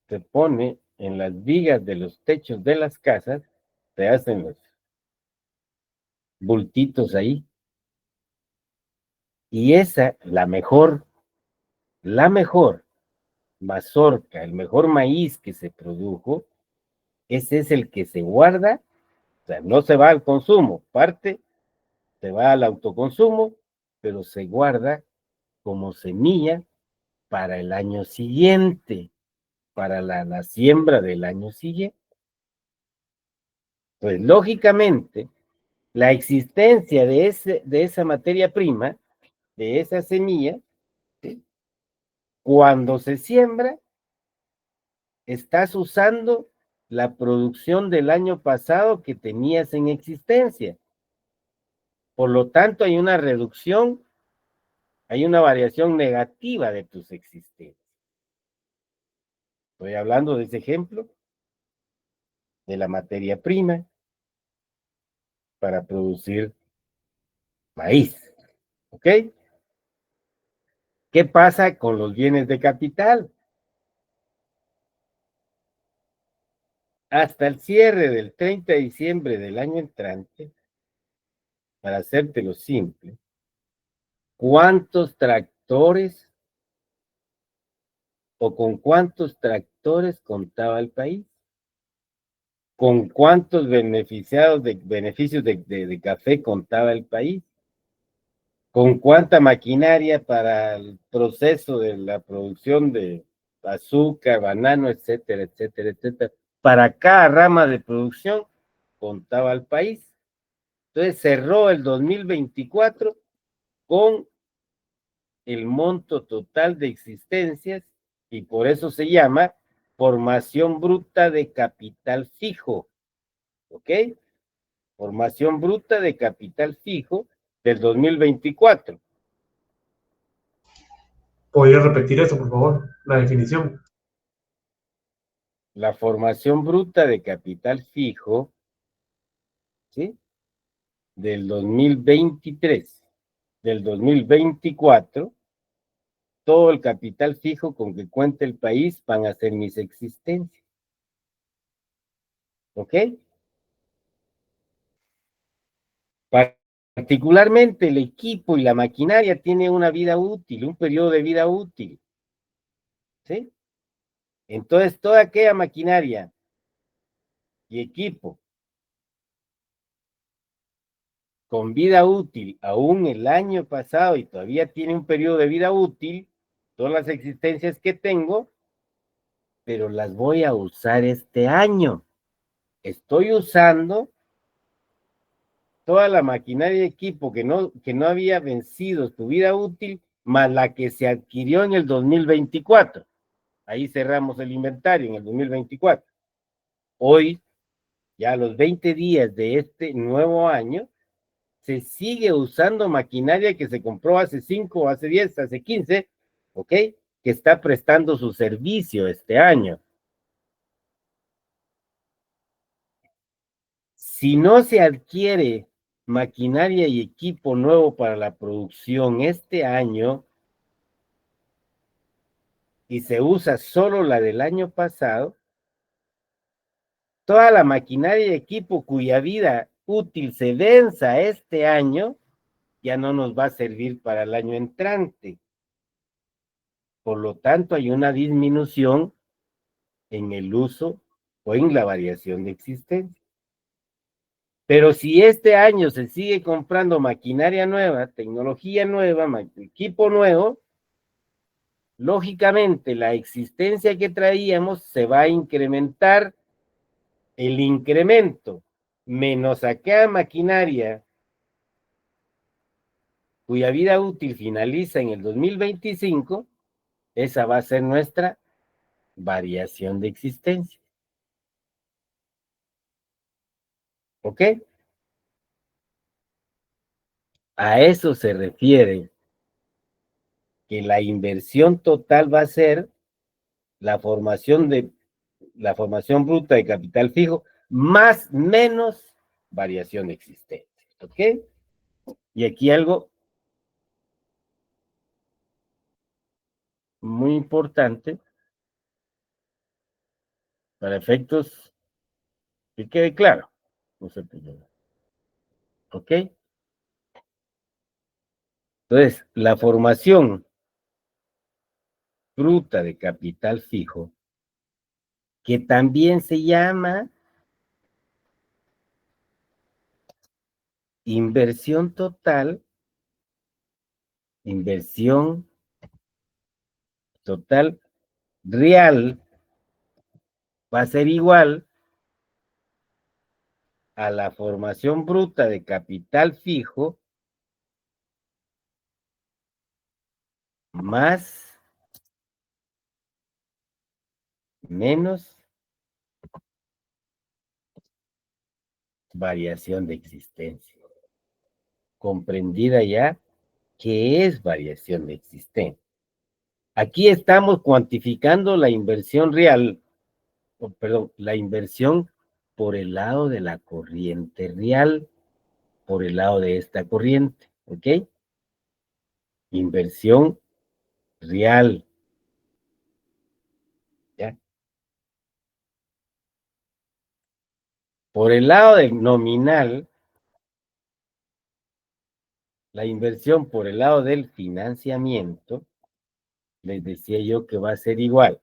se pone en las vigas de los techos de las casas, se hacen los bultitos ahí, y esa, la mejor mazorca, el mejor maíz que se produjo, ese es el que se guarda, o sea, no se va al consumo, parte se va al autoconsumo, pero se guarda como semilla para el año siguiente, para la siembra del año siguiente. Pues lógicamente, la existencia de esa materia prima, de esa semilla, ¿sí? Cuando se siembra, estás usando la producción del año pasado que tenías en existencia. Por lo tanto, hay una reducción, hay una variación negativa de tus existencias. Estoy hablando de ese ejemplo, de la materia prima para producir maíz. ¿Ok? ¿Qué pasa con los bienes de capital? Hasta el cierre del 30 de diciembre del año entrante, para hacértelo simple, ¿cuántos tractores o con cuántos tractores contaba el país? ¿Con cuántos beneficios de café contaba el país? ¿Con cuánta maquinaria para el proceso de la producción de azúcar, banano, etcétera, etcétera, etcétera? Para cada rama de producción contaba el país. Entonces cerró el 2024 con el monto total de existencias y por eso se llama formación bruta de capital fijo. ¿Ok? Formación bruta de capital fijo del 2024. ¿Podría repetir eso, por favor? La definición. La formación bruta de capital fijo, ¿sí? Del 2023, del 2024, todo el capital fijo con que cuenta el país van a ser mis existencias. ¿Ok? Particularmente el equipo y la maquinaria tienen una vida útil, un periodo de vida útil. ¿Sí? Entonces, toda aquella maquinaria y equipo con vida útil, aún el año pasado, y todavía tiene un periodo de vida útil, son las existencias que tengo, pero las voy a usar este año. Estoy usando toda la maquinaria y equipo que no había vencido su vida útil, más la que se adquirió en el 2024. Ahí cerramos el inventario en el 2024. Hoy, ya a los 20 días de este nuevo año, se sigue usando maquinaria que se compró hace 5, hace 10, hace 15, ¿ok? Que está prestando su servicio este año. Si no se adquiere maquinaria y equipo nuevo para la producción este año y se usa solo la del año pasado, toda la maquinaria y equipo cuya vida útil se venza este año ya no nos va a servir para el año entrante. Por lo tanto, hay una disminución en el uso o en la variación de existencia. Pero si este año se sigue comprando maquinaria nueva, tecnología nueva, equipo nuevo, lógicamente la existencia que traíamos se va a incrementar el incremento menos aquella maquinaria cuya vida útil finaliza en el 2025, esa va a ser nuestra variación de existencia. ¿Ok? A eso se refiere que la inversión total va a ser la formación bruta de capital fijo más menos variación de existencia. ¿Ok? Y aquí algo muy importante para efectos que quede claro. No se pierda. ¿Ok? Entonces, la formación bruta de capital fijo, que también se llama inversión total real, va a ser igual a la formación bruta de capital fijo más menos variación de existencia. Comprendida ya qué es variación de existencia. Aquí estamos cuantificando la inversión real, perdón, la inversión por el lado de la corriente real, por el lado de esta corriente, ¿ok? Inversión real, ¿ya? Por el lado del nominal, la inversión por el lado del financiamiento, les decía yo que va a ser igual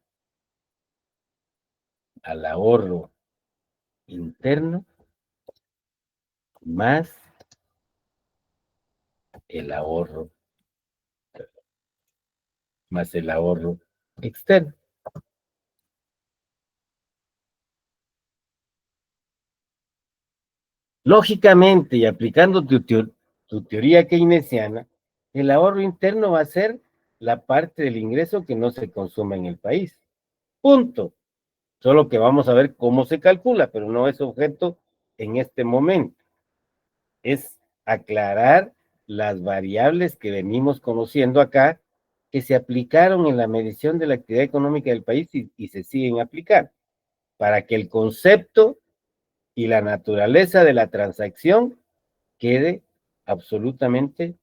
al ahorro interno más el ahorro externo. Lógicamente, y aplicando tu teoría keynesiana, el ahorro interno va a ser la parte del ingreso que no se consume en el país. Punto. Solo que vamos a ver cómo se calcula, pero no es objeto en este momento. Es aclarar las variables que venimos conociendo acá, que se aplicaron en la medición de la actividad económica del país y se siguen aplicando, para que el concepto y la naturaleza de la transacción quede absolutamente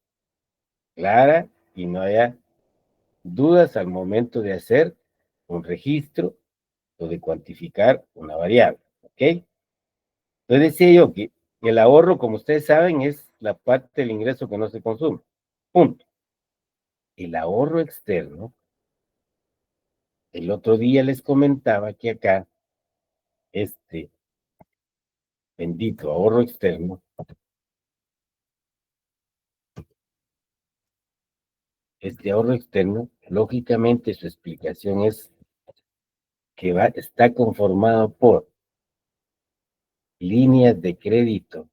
clara y no haya dudas al momento de hacer un registro o de cuantificar una variable, ¿ok? Entonces decía yo que el ahorro, como ustedes saben, es la parte del ingreso que no se consume. Punto. El ahorro externo, el otro día les comentaba que acá, este bendito ahorro externo, lógicamente su explicación es que está conformado por líneas de crédito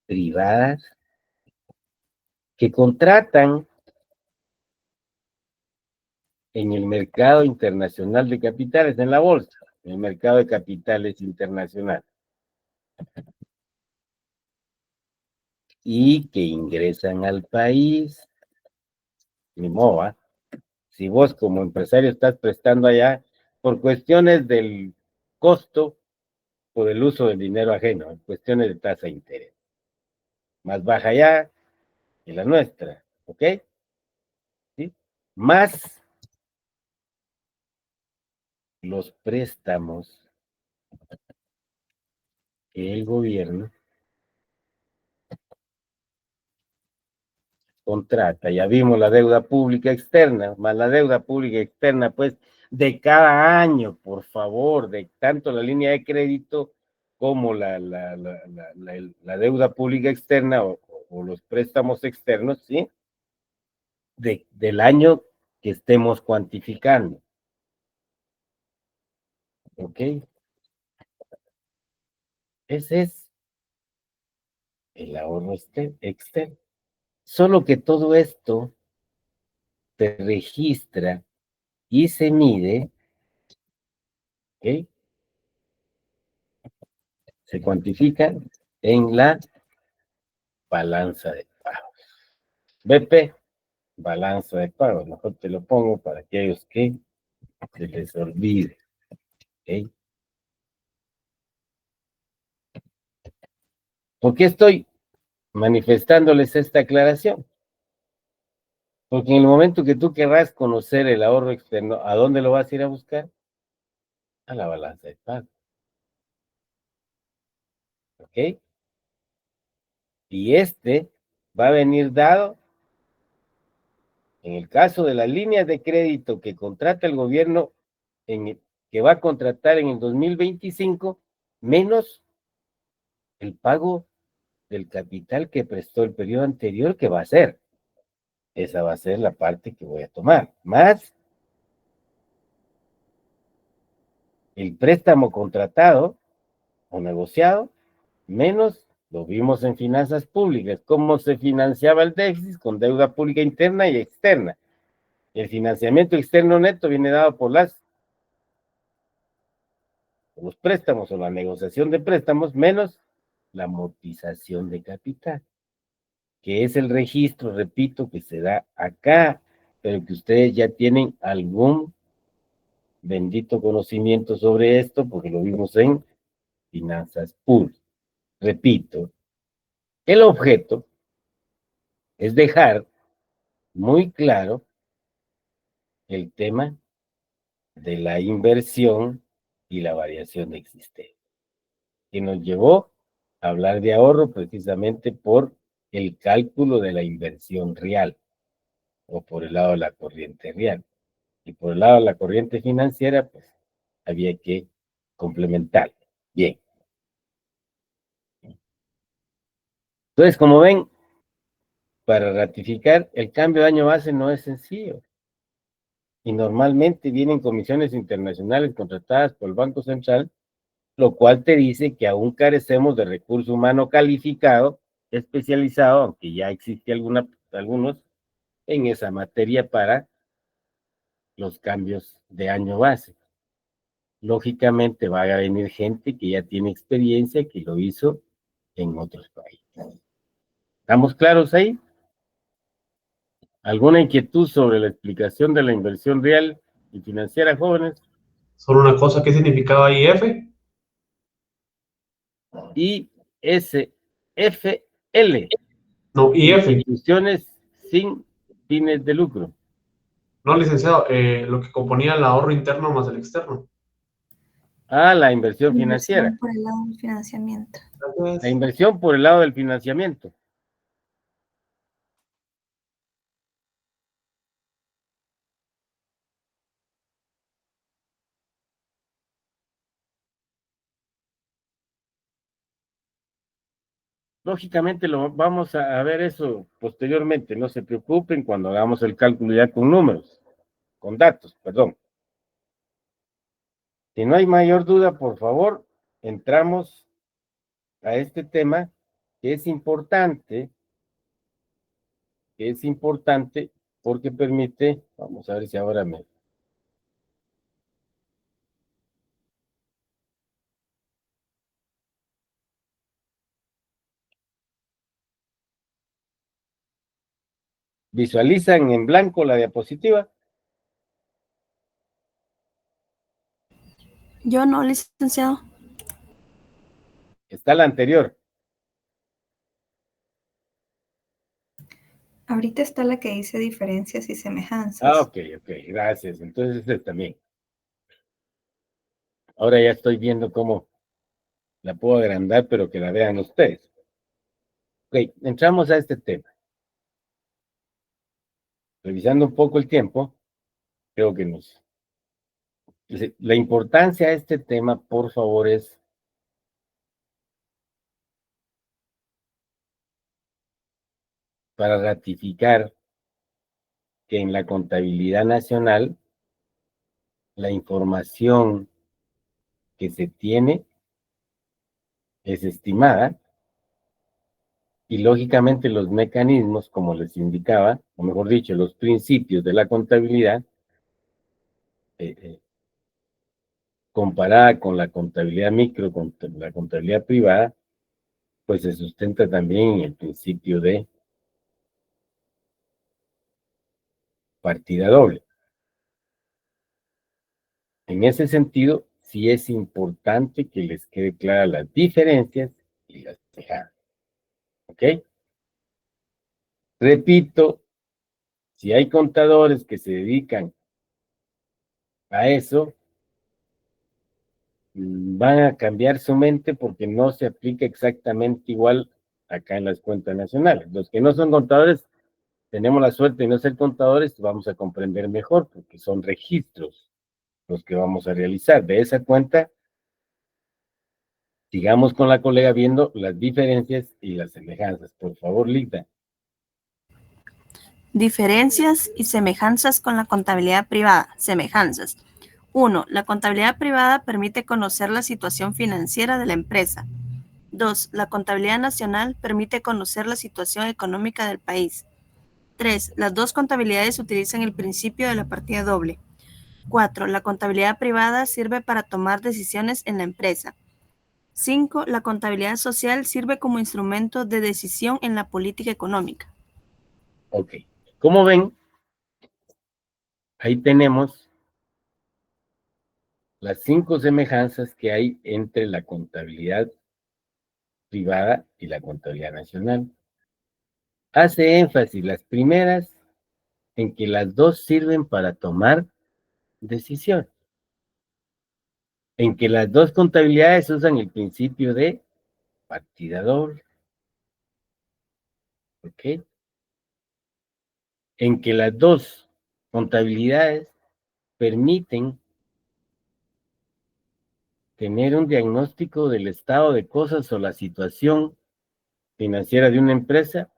privadas que contratan en el mercado internacional de capitales, en la bolsa, en el mercado de capitales internacional, y que ingresan al país, ni modo, si vos como empresario estás prestando allá por cuestiones del costo o del uso del dinero ajeno, cuestiones de tasa de interés, más baja allá que la nuestra, ¿ok? ¿Sí? Más los préstamos que el gobierno contrata. Ya vimos la deuda pública externa, más la deuda pública externa, pues, de cada año, por favor, de tanto la línea de crédito como la deuda pública externa o los préstamos externos, ¿sí? Del año que estemos cuantificando. ¿Ok? Ese es el ahorro externo. Solo que todo esto se registra y se mide, ¿ok? Se cuantifica en la balanza de pagos. BP, balanza de pagos. Mejor te lo pongo para aquellos que se les olvide, ¿ok? ¿Por qué estoy manifestándoles esta aclaración? Porque en el momento que tú querrás conocer el ahorro externo, ¿a dónde lo vas a ir a buscar? A la balanza de pagos. ¿Ok? Y este va a venir dado en el caso de las líneas de crédito que contrata el gobierno, que va a contratar en el 2025, menos el pago del capital que prestó el periodo anterior, que va a ser. Esa va a ser la parte que voy a tomar. Más el préstamo contratado o negociado, menos lo vimos en finanzas públicas, cómo se financiaba el déficit con deuda pública interna y externa. El financiamiento externo neto viene dado por los préstamos o la negociación de préstamos, menos la amortización de capital, que es el registro, repito, que se da acá, pero que ustedes ya tienen algún bendito conocimiento sobre esto, porque lo vimos en finanzas públicas. Repito, el objeto es dejar muy claro el tema de la inversión y la variación existente, que nos llevó a hablar de ahorro precisamente por el cálculo de la inversión real, o por el lado de la corriente real. Y por el lado de la corriente financiera, pues había que complementar. Bien. Entonces, como ven, para ratificar el cambio de año base no es sencillo. Y normalmente vienen comisiones internacionales contratadas por el Banco Central, lo cual te dice que aún carecemos de recurso humano calificado, especializado, aunque ya existe algunos en esa materia para los cambios de año base. Lógicamente va a venir gente que ya tiene experiencia, que lo hizo en otros países. ¿Estamos claros ahí? ¿Alguna inquietud sobre la explicación de la inversión real y financiera, jóvenes? Solo una cosa, ¿qué significaba IF? ISFL, No, IF. instituciones sin fines de lucro. No, licenciado, lo que componía el ahorro interno más el externo. Ah, la inversión financiera. Inversión por el lado del financiamiento. La inversión por el lado del financiamiento. Lógicamente lo vamos a ver eso posteriormente, no se preocupen cuando hagamos el cálculo ya con números, con datos, perdón. Si no hay mayor duda, por favor, entramos a este tema que es importante porque permite, vamos a ver si ahora me... ¿Visualizan en blanco la diapositiva? Yo no, licenciado. Está la anterior. Ahorita está la que dice diferencias y semejanzas. Ah, ok, gracias. Entonces este también. Ahora ya estoy viendo cómo la puedo agrandar, pero que la vean ustedes. Ok, entramos a este tema. Revisando un poco el tiempo, creo que la importancia de este tema, por favor, es para ratificar que en la contabilidad nacional la información que se tiene es estimada y lógicamente los mecanismos, como les indicaba, o mejor dicho, los principios de la contabilidad, comparada con la contabilidad micro, con la contabilidad privada, pues se sustenta también en el principio de partida doble. En ese sentido, sí es importante que les quede claras las diferencias y las semejanzas. ¿Ok? Repito, si hay contadores que se dedican a eso, van a cambiar su mente porque no se aplica exactamente igual acá en las cuentas nacionales. Los que no son contadores, tenemos la suerte de no ser contadores, vamos a comprender mejor porque son registros los que vamos a realizar. De esa cuenta, sigamos con la colega viendo las diferencias y las semejanzas. Por favor, Lita. Diferencias y semejanzas con la contabilidad privada. Semejanzas. 1. La contabilidad privada permite conocer la situación financiera de la empresa. 2. La contabilidad nacional permite conocer la situación económica del país. 3. Las dos contabilidades utilizan el principio de la partida doble. 4. La contabilidad privada sirve para tomar decisiones en la empresa. 5. La contabilidad social sirve como instrumento de decisión en la política económica. Ok. Como ven, ahí tenemos las 5 semejanzas que hay entre la contabilidad privada y la contabilidad nacional. Hace énfasis las primeras en que las dos sirven para tomar decisión, en que las dos contabilidades usan el principio de partida doble, ¿ok? En que las dos contabilidades permiten tener un diagnóstico del estado de cosas o la situación financiera de una empresa,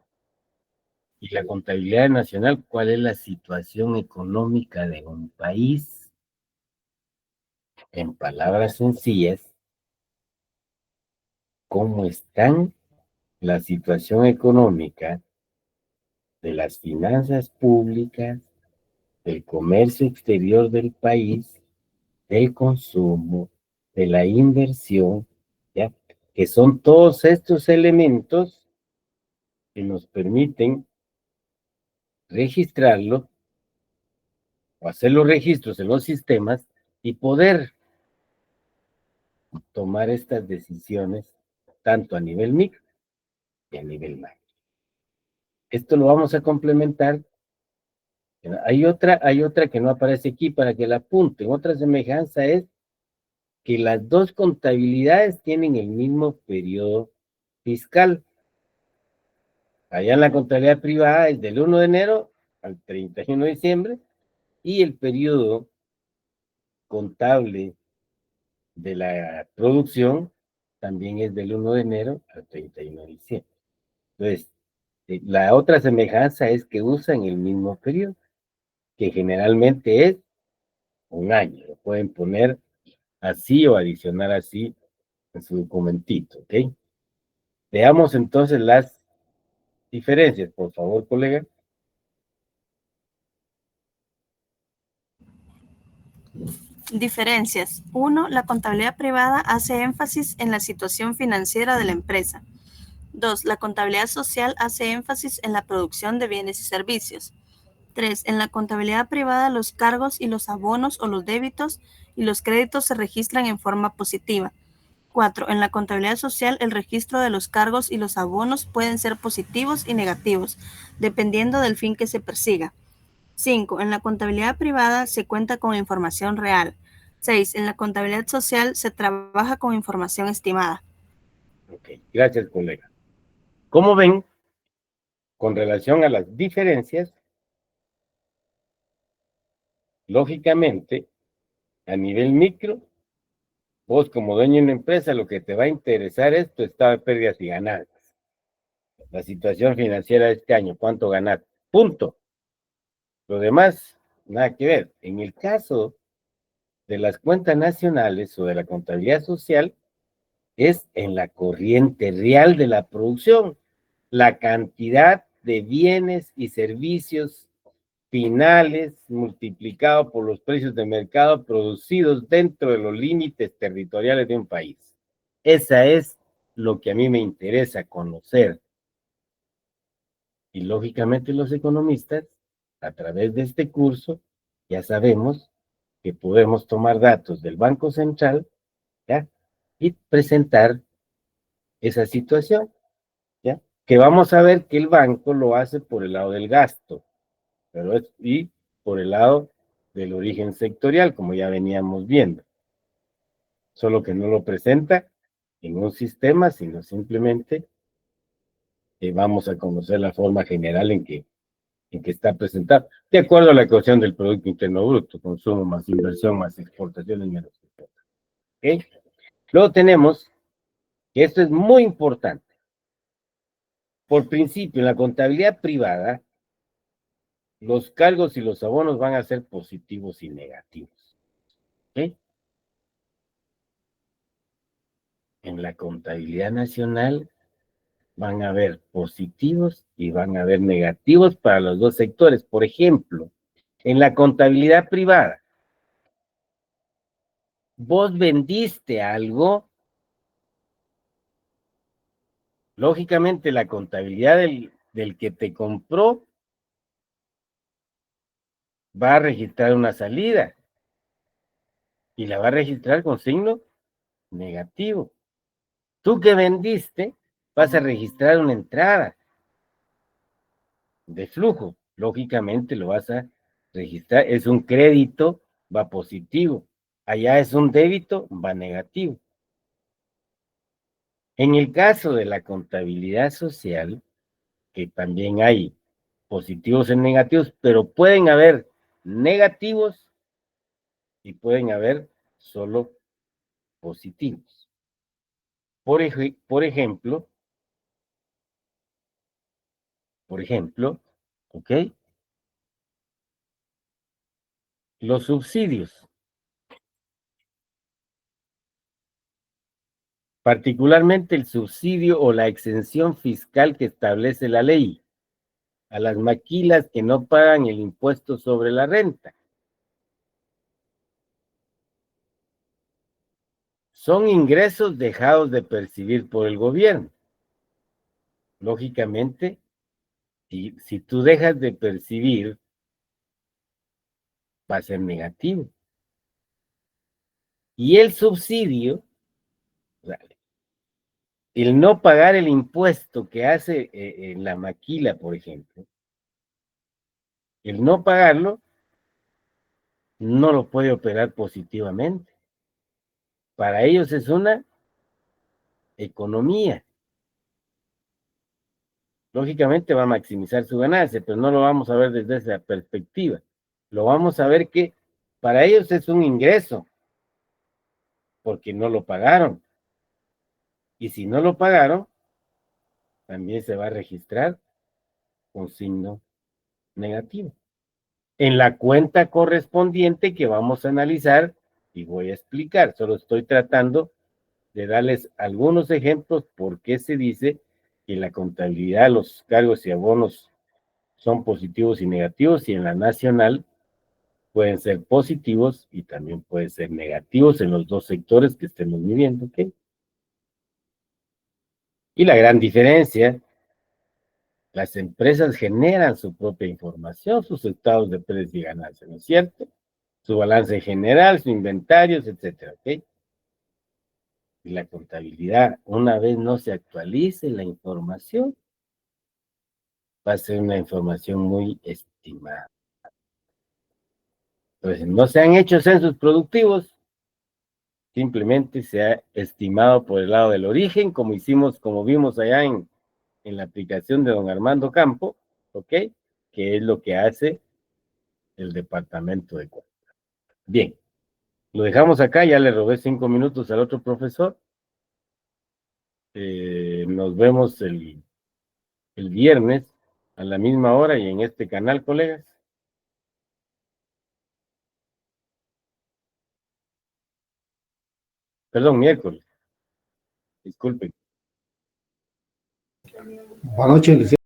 y la contabilidad nacional, cuál es la situación económica de un país. En palabras sencillas, cómo están la situación económica de las finanzas públicas, del comercio exterior del país, del consumo, de la inversión, ¿ya? Que son todos estos elementos que nos permiten registrarlo o hacer los registros en los sistemas y poder tomar estas decisiones tanto a nivel micro y a nivel macro. Esto lo vamos a complementar. Hay otra que no aparece aquí para que la apunten. Otra semejanza es que las dos contabilidades tienen el mismo periodo fiscal. Allá en la contabilidad privada es del 1 de enero al 31 de diciembre y el periodo contable de la producción también es del 1 de enero al 31 de diciembre. Entonces, la otra semejanza es que usan el mismo periodo, que generalmente es un año. Lo pueden poner así o adicionar así en su documentito, ¿ok? Veamos entonces las diferencias, por favor, colega. Diferencias. 1. La contabilidad privada hace énfasis en la situación financiera de la empresa. 2. La contabilidad social hace énfasis en la producción de bienes y servicios. 3. En la contabilidad privada los cargos y los abonos o los débitos y los créditos se registran en forma positiva. 4. En la contabilidad social el registro de los cargos y los abonos pueden ser positivos y negativos, dependiendo del fin que se persiga. 5. En la contabilidad privada se cuenta con información real. 6. En la contabilidad social se trabaja con información estimada. Ok, gracias, colega. Como ven, con relación a las diferencias, lógicamente, a nivel micro, vos como dueño de una empresa, lo que te va a interesar es tu estado de pérdidas y ganancias. La situación financiera de este año, cuánto ganar, punto. Lo demás, nada que ver. En el caso de las cuentas nacionales o de la contabilidad social es en la corriente real de la producción, la cantidad de bienes y servicios finales multiplicado por los precios de mercado producidos dentro de los límites territoriales de un país. Esa es lo que a mí me interesa conocer. Y lógicamente los economistas, a través de este curso, ya sabemos que podemos tomar datos del Banco Central, ¿ya? Y presentar esa situación, ¿ya? Que vamos a ver que el banco lo hace por el lado del gasto, pero y por el lado del origen sectorial, como ya veníamos viendo. Solo que no lo presenta en un sistema, sino simplemente vamos a conocer la forma general en que está presentado, de acuerdo a la ecuación del Producto Interno Bruto, consumo más inversión más exportaciones menos exportaciones. ¿Okay? Luego tenemos, que esto es muy importante, por principio, en la contabilidad privada, los cargos y los abonos van a ser positivos y negativos. ¿Okay? En la contabilidad nacional van a haber positivos y van a haber negativos para los dos sectores. Por ejemplo, en la contabilidad privada, vos vendiste algo, lógicamente la contabilidad del que te compró va a registrar una salida y la va a registrar con signo negativo. Tú que vendiste vas a registrar una entrada de flujo, lógicamente lo vas a registrar, es un crédito, va positivo, allá es un débito, va negativo. En el caso de la contabilidad social, que también hay positivos y negativos, pero pueden haber negativos y pueden haber solo positivos. Por ejemplo, ¿ok? Los subsidios, particularmente el subsidio o la exención fiscal que establece la ley a las maquilas que no pagan el impuesto sobre la renta. Son ingresos dejados de percibir por el gobierno. Lógicamente, si tú dejas de percibir, va a ser negativo. Y el subsidio, el no pagar el impuesto que hace en la maquila, por ejemplo, el no pagarlo, no lo puede operar positivamente. Para ellos es una economía. Lógicamente va a maximizar su ganancia, pero no lo vamos a ver desde esa perspectiva. Lo vamos a ver que para ellos es un ingreso, porque no lo pagaron. Y si no lo pagaron, también se va a registrar con signo negativo. En la cuenta correspondiente que vamos a analizar y voy a explicar, solo estoy tratando de darles algunos ejemplos por qué se dice que en la contabilidad los cargos y abonos son positivos y negativos y en la nacional pueden ser positivos y también pueden ser negativos en los dos sectores que estemos viviendo, ¿ok? Y la gran diferencia, las empresas generan su propia información, sus estados de precios y ganancias, ¿no es cierto? Su balance general, su inventarios, etcétera, ¿ok? Y la contabilidad, una vez no se actualice la información, va a ser una información muy estimada. Entonces, no se han hecho censos productivos, simplemente se ha estimado por el lado del origen, como hicimos, como vimos allá en la aplicación de don Armando Campo, ¿ok? Que es lo que hace el departamento de cuentas. Bien, lo dejamos acá, ya le robé 5 minutos al otro profesor. Nos vemos el viernes a la misma hora y en este canal, colegas. Perdón, miércoles. Disculpen. Buenas noches,